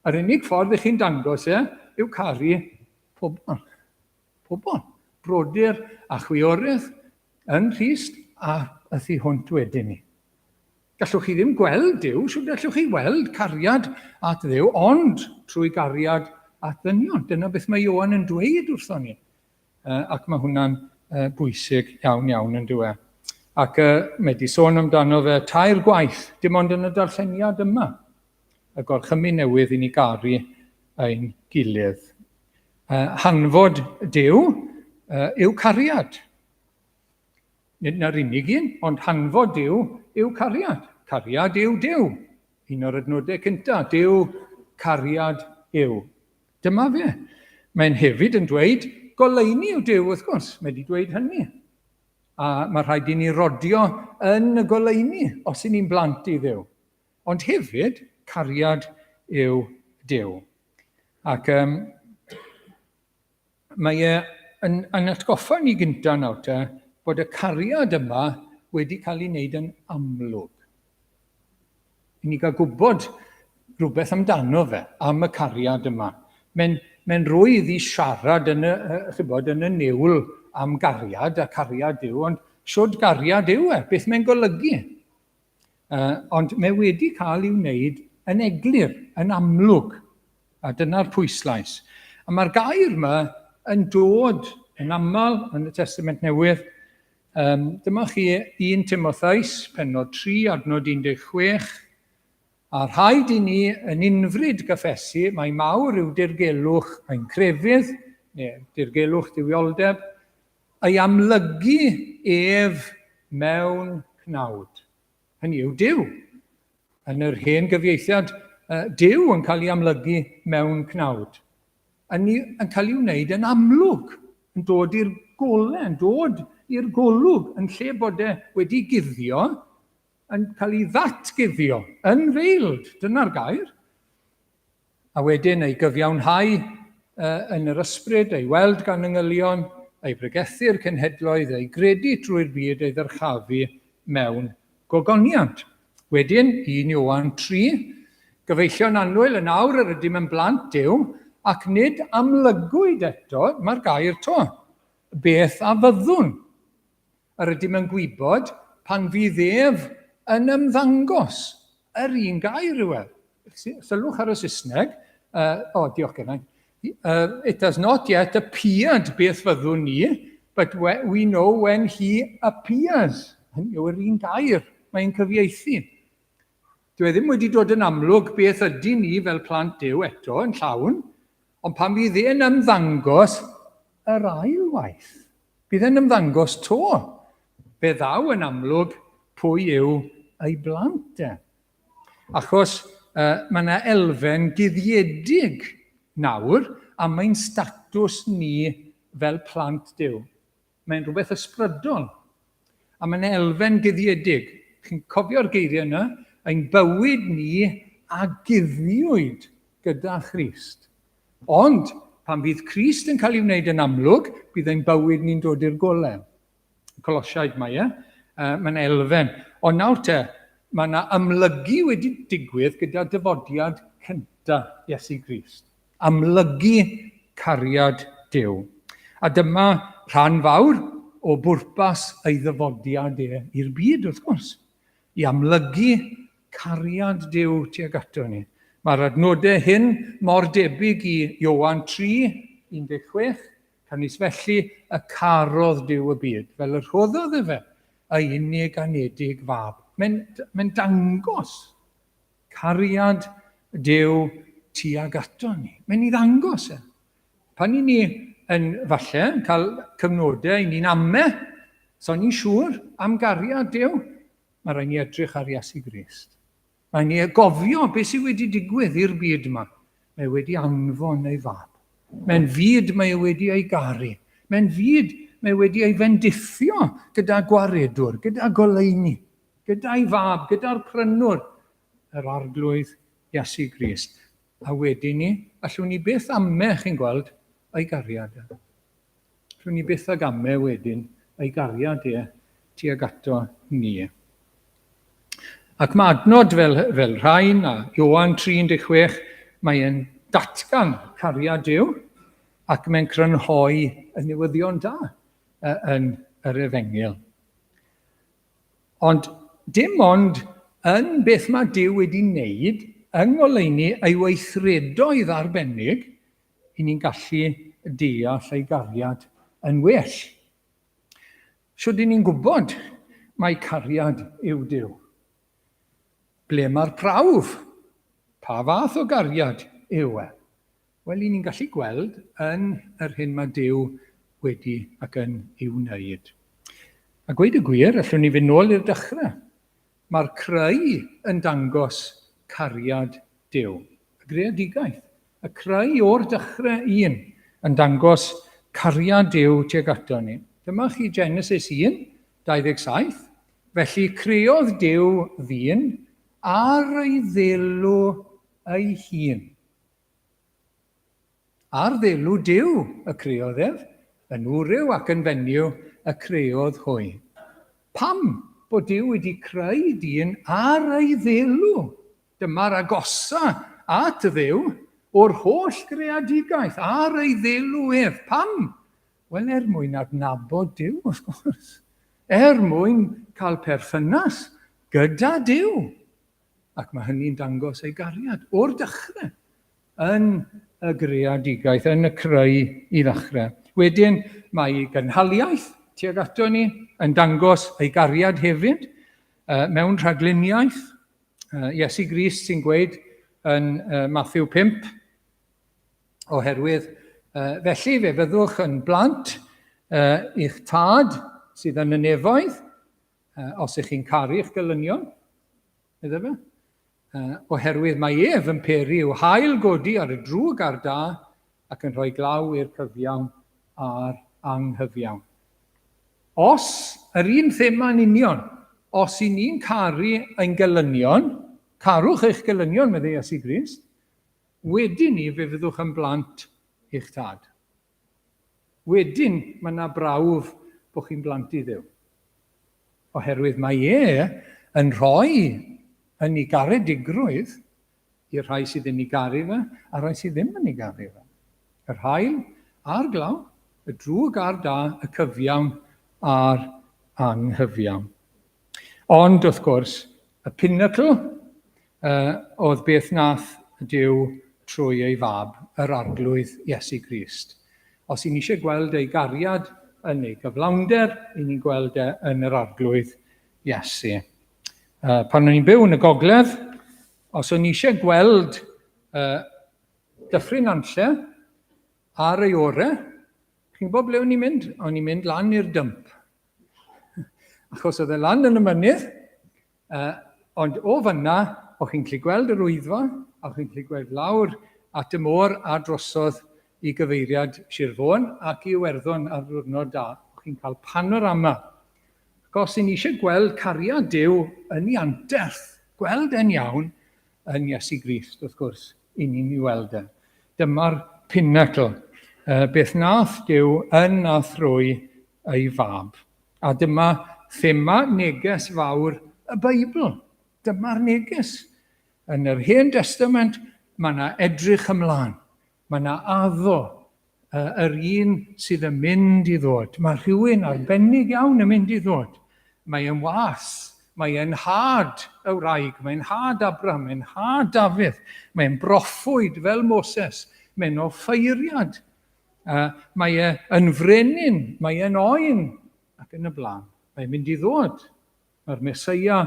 Yr unig ffordd ydych chi'n dangos yw caru pobl. Pobl. Brodyr a chwiorydd yn Rhist a y thu hwnt wedyn ni. Gallwch chi ddim gweld Duw, siwr gallwch chi weld cariad at Dduw, ond trwy gariad at ddynion. Dyna beth mae Ioan yn dweud wrtho ni. Ac mae hwnna'n bwysig iawn iawn yn dweud. Ac mae di sôn amdano fe tair gwaith, dim ond yn y darlleniad yma. Y gorchymyn newydd i ni garu ein gilydd. Hanfod Duw yw cariad. Nid na'r unig un, ond hanfod Duw yw cariad. Cariad yw Duw. Un o'r adnodau cyntaf, Duw, cariad yw. Dyma fe. Mae'n hefyd yn dweud, goleuni yw Duw, wrth gwrs. Mae wedi dweud hynny. A mae rhaid i ni rodio yn y goleuni, os i ni'n blant i Dduw. Ond hefyd, cariad yw Duw. Ac mae yn atgoffa ni gyntaf nawr te, bod y cariad yma wedi cael ei wneud yn amlwg. I ni gael gwybod rhywbeth amdano fe, am y cariad yma. Mae'n rwydd i siarad yn y niwl am gariad a cariad yw, ond siwrd gariad yw beth mae'n golygu. Ond mae wedi cael ei wneud yn eglur, yn amlwg, a dyna'r pwyslais. A mae'r gair yma yn dod yn aml yn y Testament Newydd. Dyma chi 1 Timotheus, pennod 3, adnod 16. A rhaid i ni yn unfryd gyffesu, mae mawr yw dirgelwch ein crefydd, neu dirgelwch diwioldeb, ei amlygu ef mewn cnawd. Hynny yw Duw. yn yr hen gyfieithiad, Duw yn cael ei amlygu mewn cnawd. Yn cael ei wneud yn amlwg, yn dod i'r golau, yn dod i'r golwg, yn lle bod e wedi guddio, yn cael ei ddatguddio, yn feiled, dyna'r gair. A wedyn ei gyfiawnhau yn yr ysbryd, ei weld gan ynghylion, ei bregethu'r cenhedloedd, ei gredu trwy'r byd, ei ddyrchafu mewn gogoniant. Wedyn, 1 Ioan 3, gyfeillio'n annwyl yn awr yr ydym yn blant Duw, ac nid amlygwyd eto, mae'r gair to, beth a fyddwn. Yr ydym yn gwybod pan fydd ef yn ymddangos. Yr un gair yw e. Sylwch ar y Saesneg, diolch gynnau. It has not yet appeared beth fyddwn ni, but we know when he appears. Hynny yw'r un gair, mae'n cyfieithu. Dwi ddim wedi dod yn amlwg beth ydy ni fel plant Duw eto yn llawn, ond pan bydd e'n ymddangos yr ail waith. Bydd e'n ymddangos to. Fe ddaw yn amlwg pwy yw ei blant e. Achos mae yna elfen guddiedig nawr, a mae'n statws ni fel plant Duw. Mae'n rhywbeth ysbrydol. A mae'n elfen guddiedig. Chi'n cofio'r geiriau yna? Ein bywyd ni a guddiwyd gyda Christ. Ond, pan bydd Christ yn cael ei wneud yn amlwg, bydd ein bywyd ni'n dod i'r golau. Colosiaid mae e. Mae'n elfen. Ond nawr te, mae yna amlygu wedi digwydd gyda dyfodiad cyntaf Iesu Grist. Amlygu cariad Duw. A dyma rhan fawr o bwrpas ei ddyfodiad i'r byd, wrth gwrs. I amlygu cariad Duw tuag ato ni. Mae'r adnodau hyn mor debyg i Ioan 3:16, canis felly y carodd Duw y byd, fel yr rhoddodd e fe, y unig anedig fab. Mae'n dangos cariad Duw tuag ato ni. Mae'n ei ddangos e. Pan i ni yn falle yn cael cyfnodau, i ni'n ame, so ni'n siŵr am gariad Duw, mae rhaid ni edrych ar Iesu Grist. Mae ni gofio beth sydd wedi digwydd i'r byd yma. Mae wedi anfon ei fab. Mae'n fyd mae wedi ei garu. Mae'n fyd mae wedi ei fendithio gyda gwaredwr, gyda goleuni, gyda'i fab, gyda'r prynwr, yr arglwydd Iesu Grist. A wedyn ni, allwn ni beth ame, chi'n gweld, ei gariad e. Allwn ni beth ag ame wedyn ei gariad e tuag ato ni. Ac mae adnod fel rhain a Ioan 3:16, mae'n datgan cariad Duw ac mae'n crynhoi y newyddion da yn yr Efengyl. Ond dim ond yn beth mae Duw wedi wneud yng ngoleuni ei weithredoedd arbennig, i ni'n gallu deall ei gariad yn well. Shwd i ni'n gwybod mae cariad yw Duw? Ble mae'r prawf? Pa fath o gariad yw e? Wel, i ni'n gallu gweld yn yr hyn mae Duw wedi ac yn ei wneud. A gweud y gwir, allwn ni fynd nôl i'r dechrau. Mae'r creu yn dangos cariad Duw. Y greadigaeth. Y creu o'r dechrau yn dangos cariad Duw tuag ato ni. Dyma chi Genesis 1:27. Felly creodd Duw ddyn ar ei ddelw ei hun. Ar ddelw Duw y creodd ef, yn wryw ac yn fenyw y creodd hwy. Pam bod Duw wedi creu dyn ar ei ddelw? Dyma'r agosa at y Dduw o'r holl greadigaeth ar ei ddelw ef. Pam? Wel, mwyn adnabod Duw, wrth gwrs. Mwyn cael perthynas gyda Duw. Ac mae hynny'n dangos ei gariad o'r dechrau yn y greadigaeth, yn y creu i ddechrau. Wedyn mae gynhaliaeth tuag ato ni yn dangos ei gariad hefyd mewn rhagluniaeth. Iesu Grist sy'n gweud yn Mathew 5, oherwydd felly fe fyddwch yn blant i'ch tad sydd yn y nefoedd, os ych chi'n caru eich gelynion, iddo fe. oherwydd mae ef yn peri i'w hael godi ar y drwg ar da ac yn rhoi glaw i'r cyfiawn a'r anghyfiawn. Os, yr un thema'n union, os i ni'n caru ein gelynion, carwch eich gelynion, meddai Iesu Grist, wedyn ni fe fyddwch yn blant i'ch tad. Wedyn mae yna brawf bod chi'n blant i Dduw. Oherwydd mae yn rhoi yn ei garedigrwydd i'r rhai sydd yn ei garu fe a rhai sydd ddim yn ei garu fe. Yr hael a'r glaw, y drwg a'r da, y cyfiawn a'r anghyfiawn. Ond, wrth gwrs, y pinnacle oedd beth nath Duw trwy ei fab, yr arglwydd Iesu Grist. Os i ni eisiau gweld ei gariad yn ei gyflawnder, i ni'n gweld yn yr arglwydd Iesu. Pan o'n i'n byw yn y gogledd, os o'n i eisiau gweld Dyffryn Nantlle ar ei orau, chi'n gwybod ble o'n i'n mynd? O'n i'n mynd lan i'r dymp. Achos oedd e lan yn y mynydd, ond o fanna, o'ch chi'n gallu gweld yr Wyddfa, a o'ch chi'n gallu gweld lawr at y môr a drosodd i gyfeiriad Sir Fôn ac i Iwerddon ar ddiwrnod da. O'ch chi'n cael panorama. Ac os i ni eisiau gweld cariad Duw yn ei anterth, gweld e'n iawn yn Iesu Grist, wrth gwrs, i ni'n ei weld e. Dyma'r pinnacle. Beth nath Duw yn a thrwy ei fab. A dyma thema neges fawr y Beibl. Dyma'r neges. Yn yr Hen Testament, mae yna edrych ymlaen. Mae yna addo, yr un sydd yn mynd i ddod. Mae rhywun arbennig iawn yn mynd i ddod. Mae e'n was, mae e'n had y wraig, mae e'n had Abraham, mae e'n had Dafydd, mae e'n broffwyd fel Moses, mae e'n offeiriad. Mae e'n frenin, mae e'n oen, ac yn y blaen. Mae'n mynd i ddod. Mae'r Meseia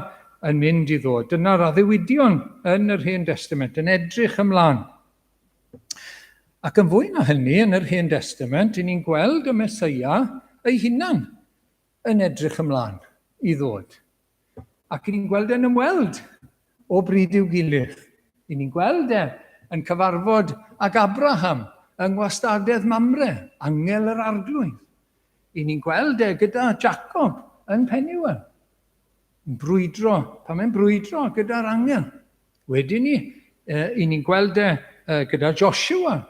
yn mynd i ddod. Dyna'r addewidion yn yr Hen Testament, yn edrych ymlaen. Ac yn fwy na hynny, yn yr Hen Testament, ni'n gweld y Meseia ei hunan yn edrych ymlaen i ddod. Ac ni'n gweld e'n ymweld o bryd i'w gilydd. Ni'n gweld yn cyfarfod ag Abraham yng ngwastadedd Mamre, angel yr arglwydd. Ni'n gweld gyda Jacob yn Peniwel. Yn brwydro, pan mae'n brwydro gyda'r angel. Wedyn ni'n gweld gyda Joshua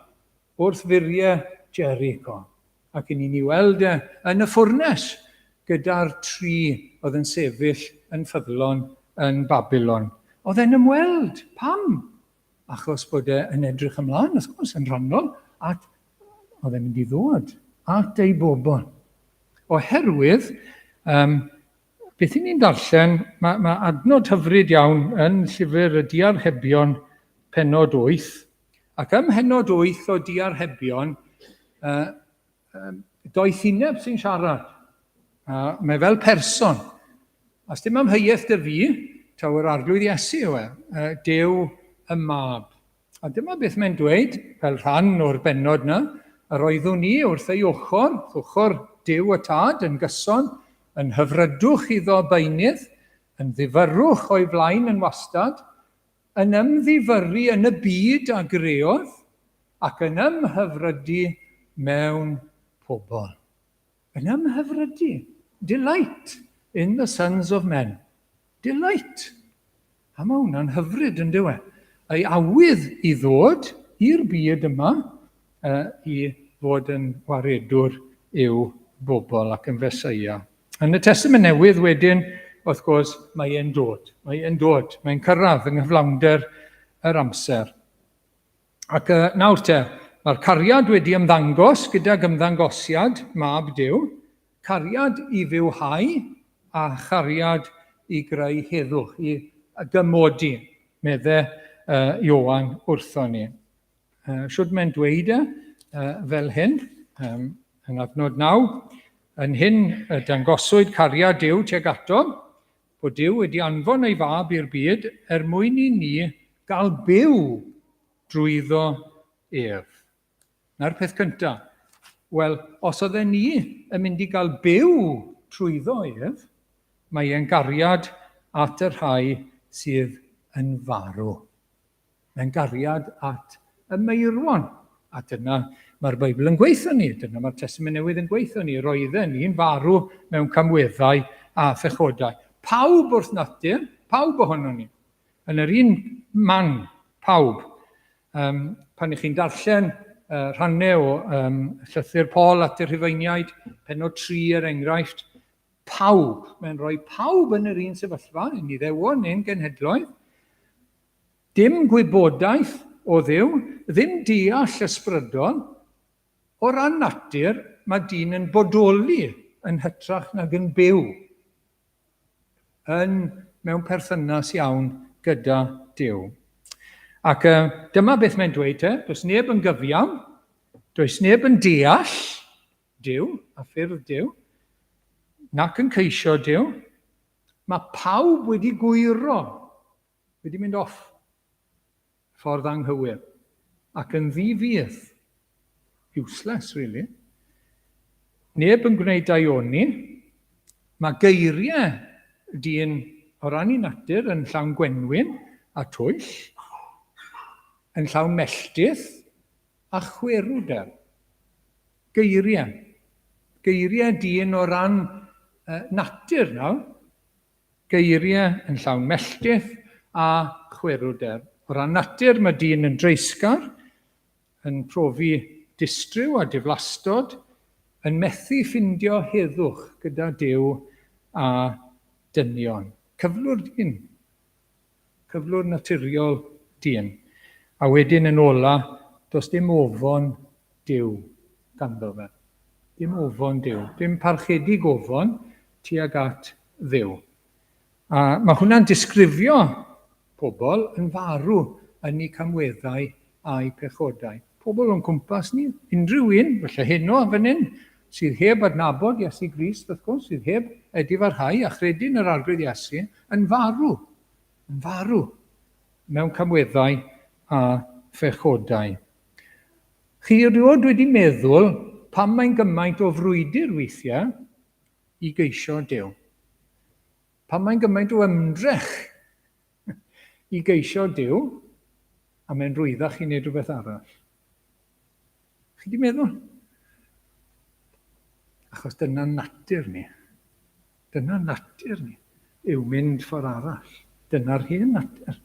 wrth furiau Jericho. Ac ni'n ei weld yn y ffwrnes gyda'r tri oedd yn sefyll yn ffyddlon yn Babylon. Oedd e'n ymweld. Pam? Achos bod e'n edrych ymlaen, wrth gwrs, yn rhannol, at oedd e'n mynd i ddod at ei bobl. Oherwydd, beth ni'n darllen, mae adnod hyfryd iawn yn llyfr y Diarhebion pennod 8, ac ym pennod 8 o Diarhebion, doeth uneb sy'n siarad. Mae fel person. Os dim amheuaeth dy fi, taw yr arglwydd Iesu yw Duw y mab. A dyma beth mae'n dweud, fel rhan o'r bennod yna, yr oeddwn ni wrth ei ochr Duw y tad yn gyson, yn hyfrydwch iddo beinydd, yn ddifyrwch o'i flaen yn wastad, yn ymddifyru yn y byd a greodd, ac yn ymhyfrydu mewn pobl. Yn ymhyfrydu. Delight in the sons of men. Delight. A mae hwnna'n hyfryd yn dywe. Ei awydd i ddod i'r byd yma i fod yn waredwr i'w bobl ac yn Feseia. Yn y Testament Newydd wedyn, wrth gwrs, mae e'n dod. Mae'n cyrraedd yng nghyflawnder yr amser. Ac nawr mae'r cariad wedi ymddangos gyda gymddangosiad mab Duw, cariad i fywhau a chariad i greu heddwch, i gymodi, meddai Ioan wrthon ni. Siwr mae'n dweud fel hyn, yn adnod 9, yn hyn dangoswyd cariad Duw tuag ato, bod Duw wedi anfon ei fab i'r byd mwyn i ni gael byw drwyddo ef. Na'r peth cyntaf. Wel, os oedden ni yn mynd i gael byw trwyddo ef, mae e'n gariad at yr rhai sydd yn farw. Mae'n gariad at y meirwon. A dyna mae'r Beibl yn gweithio ni. Dyna mae'r Testament Newydd yn gweithio ni. Roedden ni'n farw mewn camweddau a phechodau. Pawb wrth natur, pawb ohono ni. Yn yr un man, pawb. Pan ych chi'n darllen rhannau o llythyr Paul at y Rhufeiniaid, pennod 3 enghraifft, pawb, mae'n rhoi pawb yn yr un sefyllfa, yn ei ddewon neu'n genhedloedd. Dim gwybodaeth o Dduw, ddim deall ysbrydol. O ran natur, mae dyn yn bodoli yn hytrach nag yn byw. Mewn perthynas iawn gyda Duw. Ac dyma beth mae'n dweud, does neb yn gyfiawn, does neb yn deall Duw, a ffyrdd Duw, nac yn ceisio Duw. Mae pawb wedi gwyro, wedi mynd off ffordd anghywir, ac yn ddifudd. Useless, really. Neb yn gwneud daioni. Mae geiriau dyn o ran ei natur yn llawn gwenwyn a twyll, yn llawn melltith a chwerwder. Geiriau. Geiriau dyn o ran natur nawr. Geiriau yn llawn melltith a chwerwder. O ran natur mae dyn yn dreisgar, yn profi distryw a diflastod, yn methu ffindio heddwch gyda Duw a dynion. Cyflwr dyn. Cyflwr naturiol dyn. A wedyn yn ola, does dim ofon Duw ganddo fe. Dim ofon Duw. Dim parchedig ofon tuag at Dduw. A mae hwnna'n disgrifio pobl yn farw yn eu camweddau a'i pechodau. Pobl o'n cwmpas ni, unrhyw un, felly heno fan hyn, sydd heb adnabod Iesu Grist, wrth gwrs, sydd heb edifarhau a chredu'n yr arglwydd Iesu, yn farw mewn camweddau a phechodau. Chi erioed wedi meddwl pam mae'n gymaint o frwydr weithiau i geisio Duw? Pam mae'n gymaint o ymdrech i geisio Duw, a mae'n rwyddach i wneud rhywbeth arall. Chi wedi meddwl? Achos dyna natur ni. Dyna natur ni. Yw mynd ffordd arall. Dyna'r hen natur.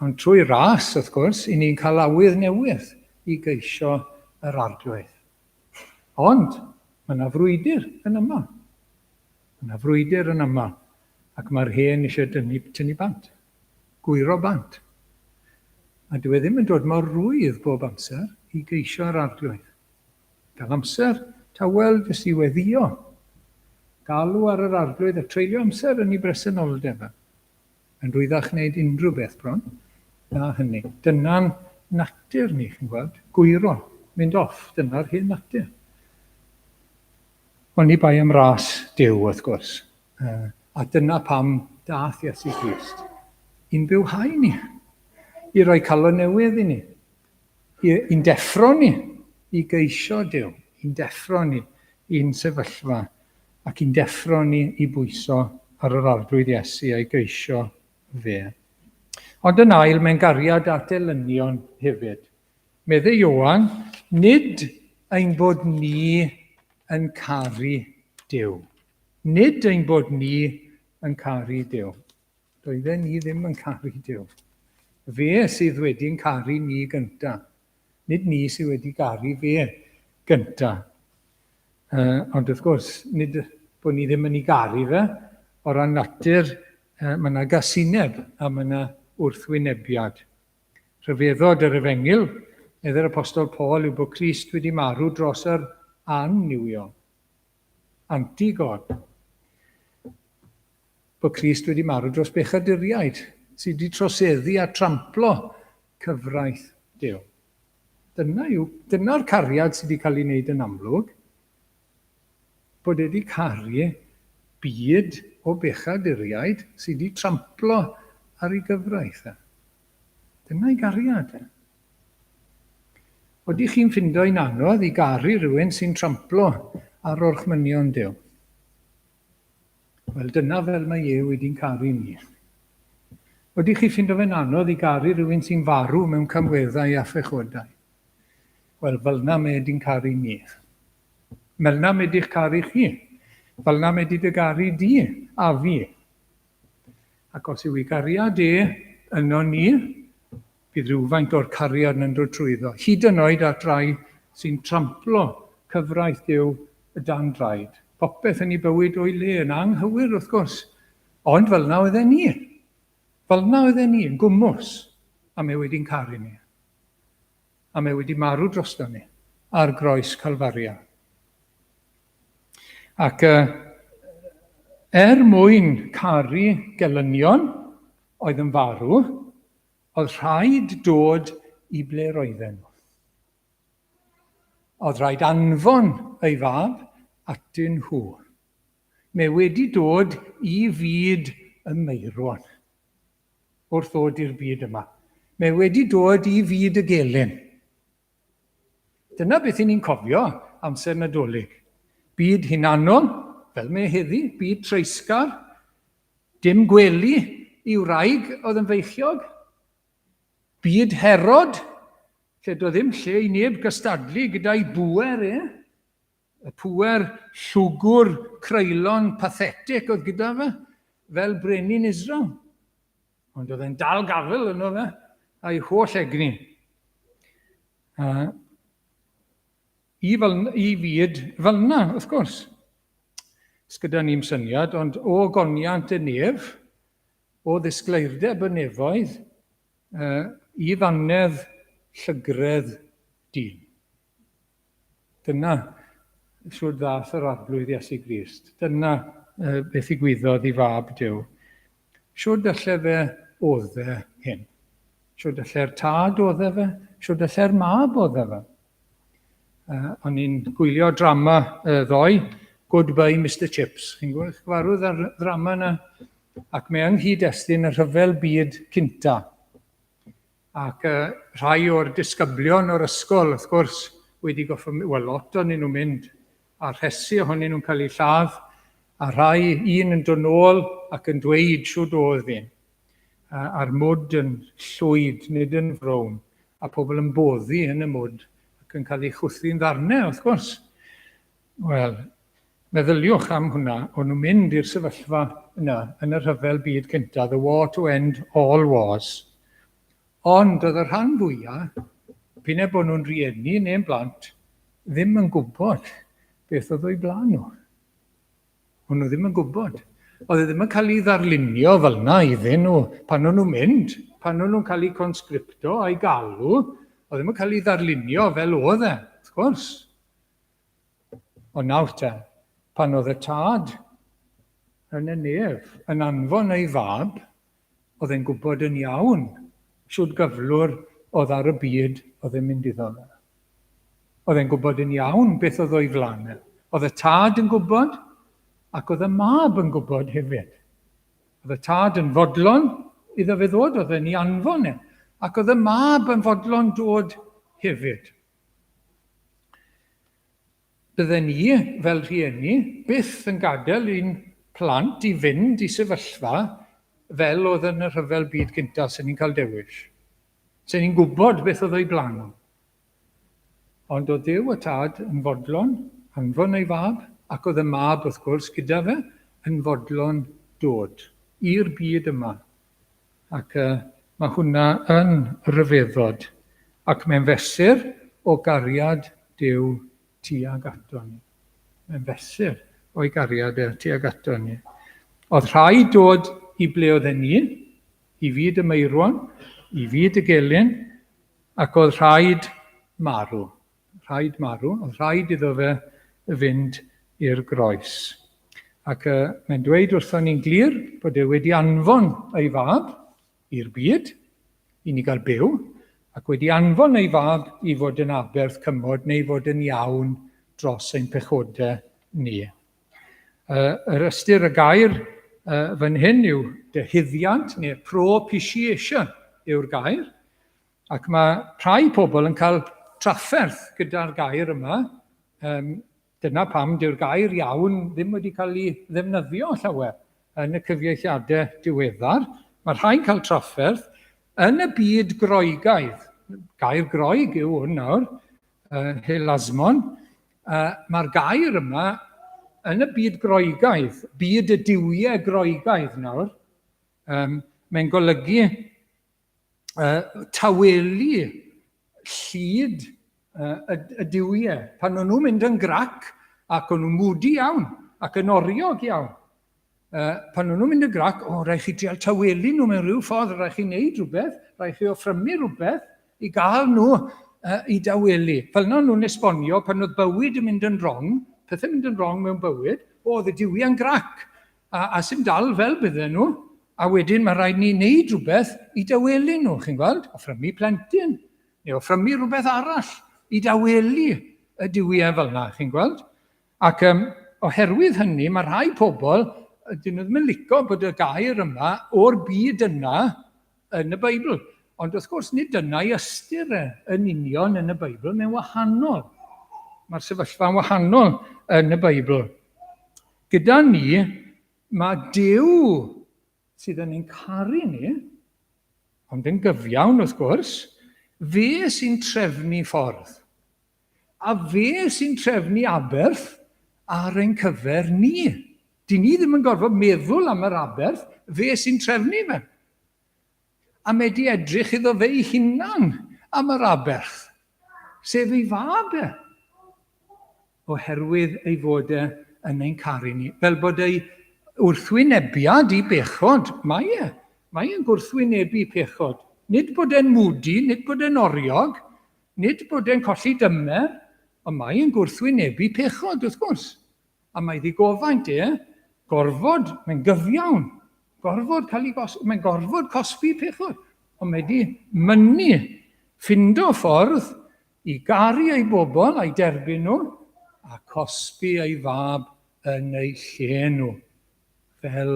Ond trwy ras, wrth gwrs, i ni'n cael awydd newydd i geisio yr arglwydd. Ond, mae yna frwydr yn yma. Mae yna frwydr yn yma. Ac mae'r hen eisiau tynnu bant. Gwyro bant. A dwi ddim yn dod mor rwydd bob amser i geisio yr arglwydd. Gael amser tawel fes i weddio. Galw ar yr arglwydd a treulio amser yn ei bresenoldeb. Yn rwyddach wneud unrhyw beth bron. Na hynny. Dyna'n natur ni, chi'n gweld. Gwyro. Mynd off. Dyna'r hen natur. Ond ni bai am ras Duw, wrth gwrs. A dyna pam dath Iesu Grist. I'n bywhau ni, i roi calon newydd i ni, i'n deffro ni, i geisio Duw, i'n deffro ni i'n sefyllfa, ac i'n deffro ni i bwyso ar yr arglwydd Iesu a'i geisio fe. Ond yn ail, mae'n gariad at elynion hefyd. Medde Ioan, nid ein bod ni yn caru Duw. Nid ein bod ni yn caru Duw. Doedden ni ddim yn caru Duw. Fe sydd wedi'n caru ni gynta. Nid ni sydd wedi caru fe gynta. Ond wrth gwrs, nid bod ni ddim yn ei garu fe, o ran natur, mae yna gasineb a mae yna wrthwynebiad. Rhyfeddod yr Efengil, medde'r Apostol Paul yw bod Crist wedi marw dros yr anniwiol. Anti-God. Bod Crist wedi marw dros bechaduriaid sydd wedi troseddu a tramplo cyfraith Duw. Dyna'r cariad sydd wedi cael ei wneud yn amlwg, bod wedi caru byd o bechaduriaid sydd wedi tramplo ar ei gyfraith. Dyna'i gariad. Odi chi'n ffindo'n anodd i garu rhywun sy'n tramplo ar orchmynion Duw? Wel, dyna fel mae Duw wedi'n caru ni. Ydych chi ffindo fe'n anodd I garu rhywun sy'n farw mewn camweddau a phechodau? Wel, fel na mae di'n caru ni. Fel na mae di'ch caru chi. Fel na mae di dy garu di a fi. Ac os yw I gariad yno ni, bydd rhywfaint o'r cariad yn dod trwyddo. Hyd yn oed at rai sy'n tramplo cyfraith Duw y dan draed. Popeth yn ei bywyd o'i le yn anghywir wrth gwrs. Ond fel na oedd ni. Fel na oedd ni yn gwmws. A mae wedi'n caru ni. A mae wedi marw drosto ni ar groes Calfaria. Ac mwyn caru gelynion oedd yn farw, oedd rhaid dod I ble roedden nhw. Oedd rhaid anfon ei fab atyn nhw. Mae wedi dod I fyd y meirwan wrth ddod i'r byd yma. Mae wedi dod I fyd y gelyn. Dyna beth I ni'n cofio amser Nadolig. Byd hunanol, fel mae heddi, byd treisgar, dim gwely I wraig oedd yn feichiog, byd Herod, lle doedd ddim lle I neb gystadlu gyda'i bwer y pwer llwgwr creulon pathetic oedd gyda fe, fel brenin Israel. Ond oedd e'n dal gafel yno fe, a'i holl egni. I fyd fel na, wrth gwrs. Sgyda ni'n syniad, ond o goniant y nef, o ddisgleirdeb y nefoedd, I ddannedd llygredd dyn. Dyna siwr ddath yr arglwydd Iesu Grist. Dyna beth ddigwyddodd I fab Duw. Siwr dylle fe oedd hyn. Siwr dylle'r tad oedd fe, siwr dylle'r mab oedd fe. O'n i'n gwylio drama ddoe, Goodbye Mr Chips. Chi'n gyfarwydd ar drama yna? Ac mae yng nghyd-destun y rhyfel byd cynta. Ac rhai o'r disgyblion o'r ysgol, wrth gwrs, wedi goffo, wel, lot o'n nhw'n mynd, a rhesi ohonyn nhw'n cael eu lladd, a rhai un yn dod nôl ac yn dweud siwr oedd fi. A'r mwd yn llwyd, nid yn frown, a pobl yn boddi yn y mwd, ac yn cael eu chwthu'n ddarnau, wrth gwrs. Wel, meddyliwch am hwnna, o'n nhw'n mynd i'r sefyllfa yna, yn y rhyfel byd cynta, the war to end all wars. Ond oedd y rhan fwyaf, p'un bod nhw'n rieni neu'n blant, ddim yn gwybod beth oedd o'i blaen nhw. O'n nhw ddim yn gwybod. Oedd ddim yn cael ei ddarlunio fel yna iddyn nhw pan o'n nhw'n mynd, pan o'n nhw'n cael ei conscripto a'i galw, oedd ddim yn cael ei ddarlunio fel oedd wrth gwrs. Ond nawr te, pan oedd y tad yn y nef, yn anfon ei fab, oedd e'n gwybod yn iawn siwr gyflwr oedd ar y byd oedd e'n mynd iddo fe. Oedd e'n gwybod yn iawn beth oedd o'i flanau. Oedd y tad yn gwybod, ac oedd y mab yn gwybod hefyd. Oedd y tad yn fodlon iddo fe ddod, oedd e'n ei anfon e, ac oedd y mab yn fodlon dod hefyd. Bydden ni, fel rhieni, byth yn gadael un plant I fynd I sefyllfa fel oedd yn y rhyfel byd cynta sy'n ni'n cael dewis. Sy'n ni'n gwybod beth oedd o'i blaen nhw. Ond oedd Duw y tad yn fodlon, anfon ei fab, ac oedd y mab, wrth gwrs, gyda fe, yn fodlon dod i'r byd yma. Ac mae hwnna yn ryfeddod, ac mae'n fesur o gariad Duw tuag ato ni. Mae'n fesur o'i gariad tuag ato ni. Oedd rhaid dod I ble oedd ni, I fyd y meirwan, I fyd y gelyn, ac oedd rhaid marw. Rhaid marw, oedd rhaid iddo fe fynd i'r groes. Ac mae'n dweud wrthon ni'n glir bod wedi anfon ei fab i'r byd, I ni gael byw, ac wedi anfon ei fab I fod yn aberth cymod neu fod yn iawn dros ein pechodau ni. Yr ystyr y gair fan hyn yw dehyddiant neu propitiation yw'r gair, ac mae rhai pobl yn cael trafferth gyda'r gair yma. Dyna pam dyw'r gair iawn ddim wedi cael ei ddefnyddio llawer yn y cyfieithiadau diweddar, Mae rhai'n cael trafferth yn y byd groegaidd. Gair groeg yw hwn nawr, helasmon. Mae'r gair yma yn y byd groegaidd, byd y diwiau groegaidd nawr. Mae'n golygu tawelu llyd y diwiau. Pan o'n nhw'n mynd yn grac ac o'n nhw'n mwdi iawn ac yn oriog iawn. Pan o'n nhw'n mynd yn grac, rhaid chi drial tawelu nhw mewn rhyw ffordd, rhaid chi wneud rhywbeth, rhaid chi offrymu rhywbeth i gael nhw i dawelu. Fel yna nhw'n esbonio, pan oedd bywyd yn mynd yn rong, pethau'n mynd yn rong mewn bywyd, oedd y diwiau'n grac. A sy'n dal fel bydden nhw, a wedyn mae rhaid ni wneud rhywbeth i dawelu nhw, chi'n gweld? Offrymu plentyn, neu offrymu rhywbeth arall i dawelu y diwiau fel yna, chi'n gweld? Ac oherwydd hynny, mae rhai pobl, dyn nhw ddim yn licio bod y gair yma o'r byd yna yn y Beibl. Ond wrth gwrs, nid dyna i ystyr yn union yn y Beibl, mae'n wahanol. Mae'r sefyllfa'n wahanol yn y Beibl. Gyda ni, mae Duw sydd yn ein caru ni, ond yn gyfiawn wrth gwrs, fe sy'n trefnu ffordd. A fe sy'n trefnu aberth ar ein cyfer ni. Di ni ddim yn gorfod meddwl am yr aberth, fe sy'n trefnu fe. A mae di edrych iddo fe ei hunan am yr aberth, sef ei fab e, oherwydd ei fod e yn ein caru ni. Fel bod ei wrthwynebiad i bechod, mae e'n gwrthwynebu pechod. Nid bod e'n mwdi, nid bod e'n oriog, nid bod e'n colli dymer, ond mae e'n gwrthwynebu pechod, wrth gwrs. A mae ddigofaint gorfod, mae'n gyfiawn, mae'n gorfod cosbi pechod, ond mae di mynnu, ffindo ffordd i garu ei bobl, a'i derbyn nhw, a cosbi ei fab yn ei lle nhw, fel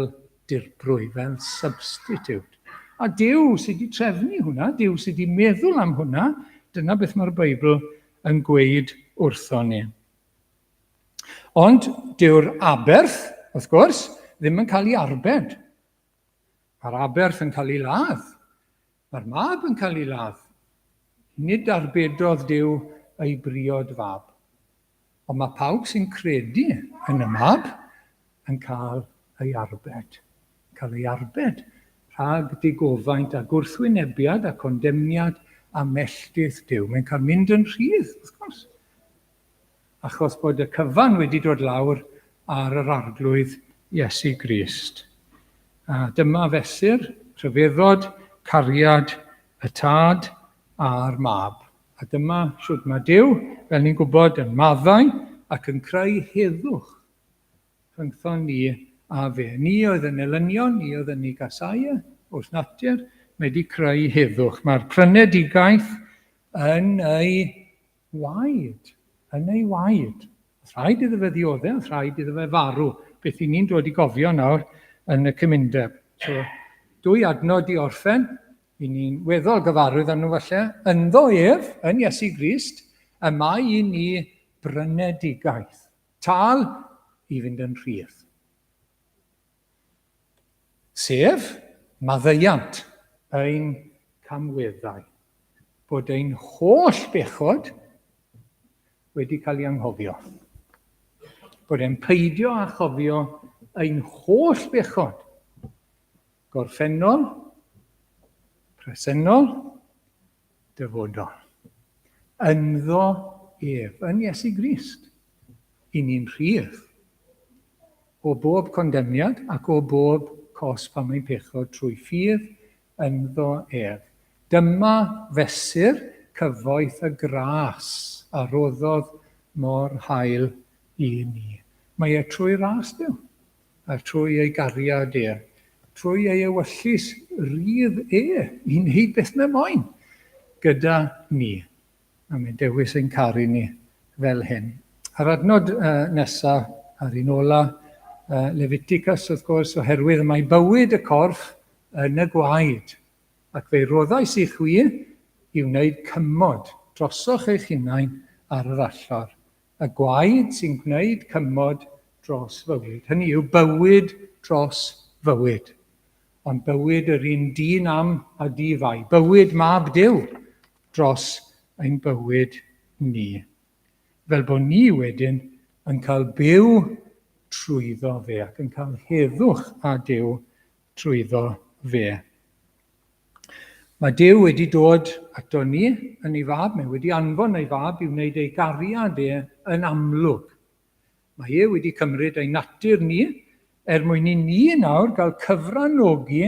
dirprwy, fel substitute. A Duw sydd wedi trefnu hwnna, Duw sydd wedi meddwl am hwnna, dyna beth mae'r Beibl yn gweud wrtho ni. Ond dyw'r aberth, wrth gwrs, ddim yn cael ei arbed. Mae'r aberth yn cael ei ladd. Mae'r mab yn cael ei ladd. Nid arbedodd Duw ei briod fab. Ond mae pawb sy'n credu yn y mab yn cael ei arbed. Cael ei arbed rhag digofaint a gwrthwynebiad a condemniad a melltith Duw. Mae'n cael mynd yn rhydd, wrth gwrs. Achos bod y cyfan wedi dod lawr ar yr arglwydd Iesu Grist. A dyma fesur, rhyfeddod, cariad, y tad a'r mab. A dyma siwt mae Duw, fel ni'n gwybod, yn maddau ac yn creu heddwch rhyngthon ni a fe. Ni oedd yn elynion, ni oedd yn ei gasau wrth natur, mae wedi creu heddwch. Mae'r prynedigaeth yn ei waed, Rhaid iddo fe ddioddau, rhaid iddo fe farw. Beth i ni'n dod i gofio nawr yn y cymundeb. So, 2 adnod i orffen, i ni'n weddol gyfarwydd arno falle, ynddo ef, yn Iesu Grist, y mae i ni brynedigaeth. Tal i fynd yn rhydd. Sef maddeiant ein camweddau. Bod ein holl bechod wedi cael ei anghofio. Bod e'n peidio a chofio ein holl bechod. Gorffennol, presennol, dyfodol. Ynddo ef, yn Iesu Grist, i ni'n rhydd o bob condemniad ac o bob cos pan mae'n pechod trwy ffydd ynddo ef. Dyma fesur cyfoeth y gras a roddodd mor hael i ni. Mae trwy ras Duw, a trwy ei gariad trwy ei ewyllus rydd i wneud beth mae moyn gyda ni. A mae'n dewis ein caru ni fel hyn. Ar adnod nesaf, ar un ola, Leviticus, wrth gwrs, oherwydd mae bywyd y corff yn y gwaed. Ac fe roddais i chwi i wneud cymod. Drosoch eich hunain ar yr allor. Y gwaed sy'n gwneud cymod dros fywyd. Hynny yw bywyd dros fywyd. ond bywyd yr un dyn am a di fai. Bywyd mab Duw dros ein bywyd ni. Fel bod ni wedyn yn cael byw trwyddo fe ac yn cael heddwch a Duw trwyddo fe. Mae Duw wedi dod ato ni yn ei fab, mae wedi anfon ei fab i wneud ei gariad yn amlwg. Mae wedi cymryd ei natur ni mwyn i ni nawr gael cyfranogi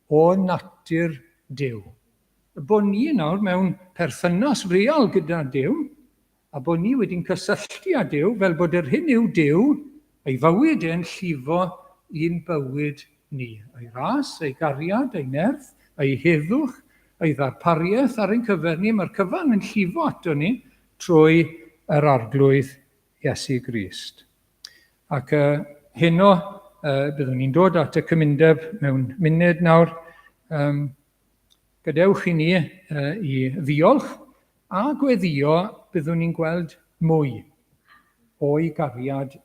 o natur Duw. Bod ni nawr mewn perthynas real gyda Duw, a bod ni wedi'n cysylltu â Duw, fel bod yr hyn yw Duw, ei fywyd yn llifo un bywyd ni. Ei ras, ei gariad, ei nerth, ei heddwch, ei ddarpariaeth ar ein cyfer ni. Mae'r cyfan yn llifo ato ni trwy yr arglwydd Iesu Grist. Ac heno, byddwn ni'n dod at y cymundeb mewn munud nawr. Gadewch i ni i ddiolch a gweddio byddwn ni'n gweld mwy o'i gariad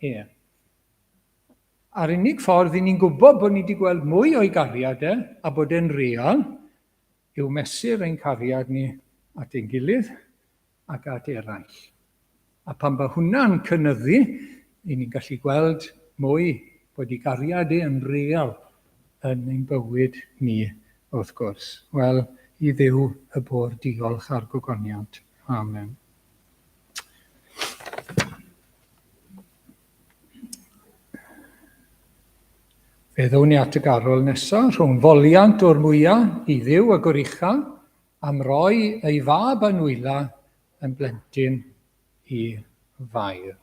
A'r unig ffordd i ni'n gwybod bod ni wedi gweld mwy o'i gariad a bod e'n real yw mesur ein cariad ni at ein gilydd ac at eraill. A pan bod hwnna'n cynyddu, i ni'n gallu gweld mwy bod ei gariad yn real yn ein bywyd ni, wrth gwrs. Wel, i Dduw y bod diolch a'r gogoniant. Amen. Fe ddown ni at y garol nesaf rhwng foliant o'r mwyaf i Dduw y goruchaf am roi ei fab a nwyla yn blentyn i fair.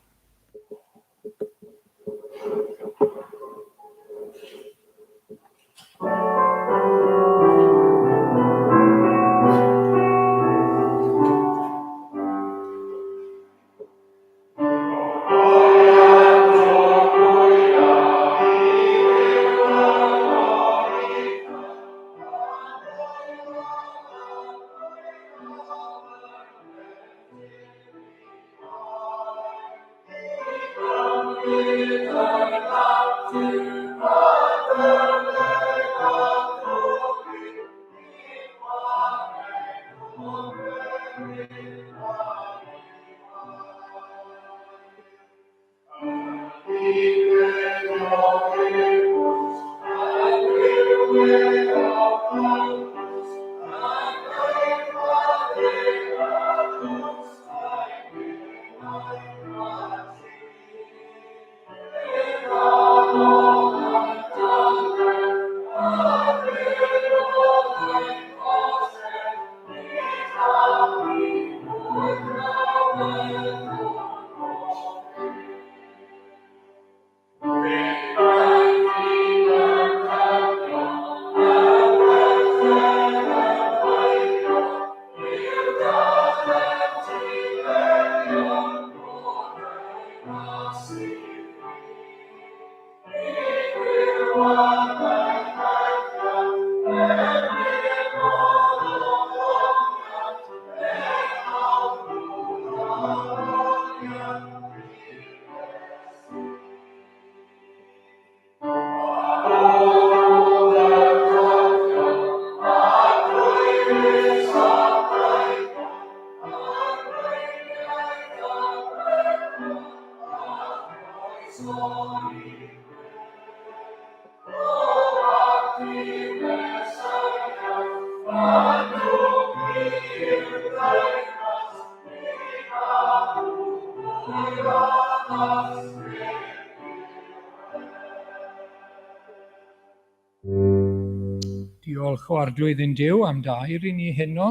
Diolch o arglwydd yn Duw am dair i ni heno.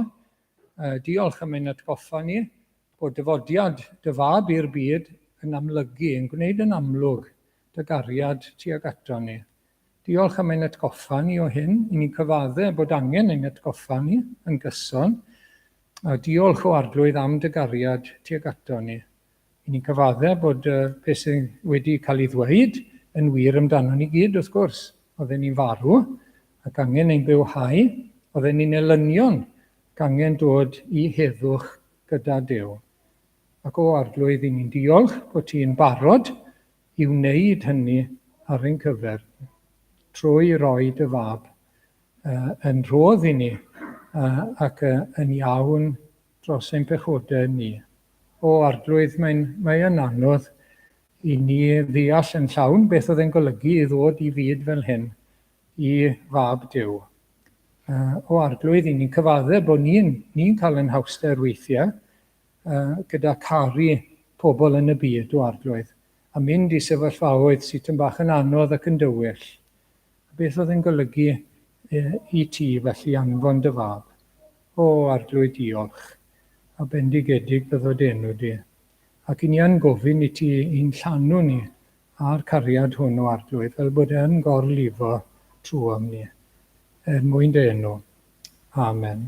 Diolch am ein atgoffa ni bod dyfodiad dy fab i'r byd yn amlygu, yn gwneud yn amlwg dy gariad tuag ato ni. Diolch am ein atgoffa ni o hyn, i ni'n cyfadde bod angen ein atgoffa ni yn gyson. A diolch o arglwydd am dy gariad tuag ato ni. I ni'n cyfadde bod beth sy'n wedi cael ei ddweud yn wir amdano ni gyd, wrth gwrs. Oedden ni'n farw ac angen ein bywhau, oedden ni'n elynion ac angen dod i heddwch gyda Duw. Ac o arglwydd i ni'n diolch bod ti'n barod i wneud hynny ar ein cyfer, trwy roi dy fab yn rhodd i ni ac yn iawn dros ein pechodau ni. O arglwydd, mae'n anodd i ni ddeall yn llawn beth oedd e'n golygu i ddod i fyd fel hyn i fab Duw. O arglwydd, i ni'n cyfadde bod ni'n cael yn hawster weithiau gyda caru pobl yn y byd o arglwydd, a mynd i sefyllfaoedd sydd yn bach yn anodd ac yn dywyll. Beth oedd e'n golygu i ti felly anfon dy fab? O arglwydd, diolch, a bendigedig byddod enw di. Ac i ni yn gofyn i ti i'n llanw ni a'r cariad hwn o arglwydd, fel bod e'n gorlifo trwy am ni. Mwyn dy enw. Amen.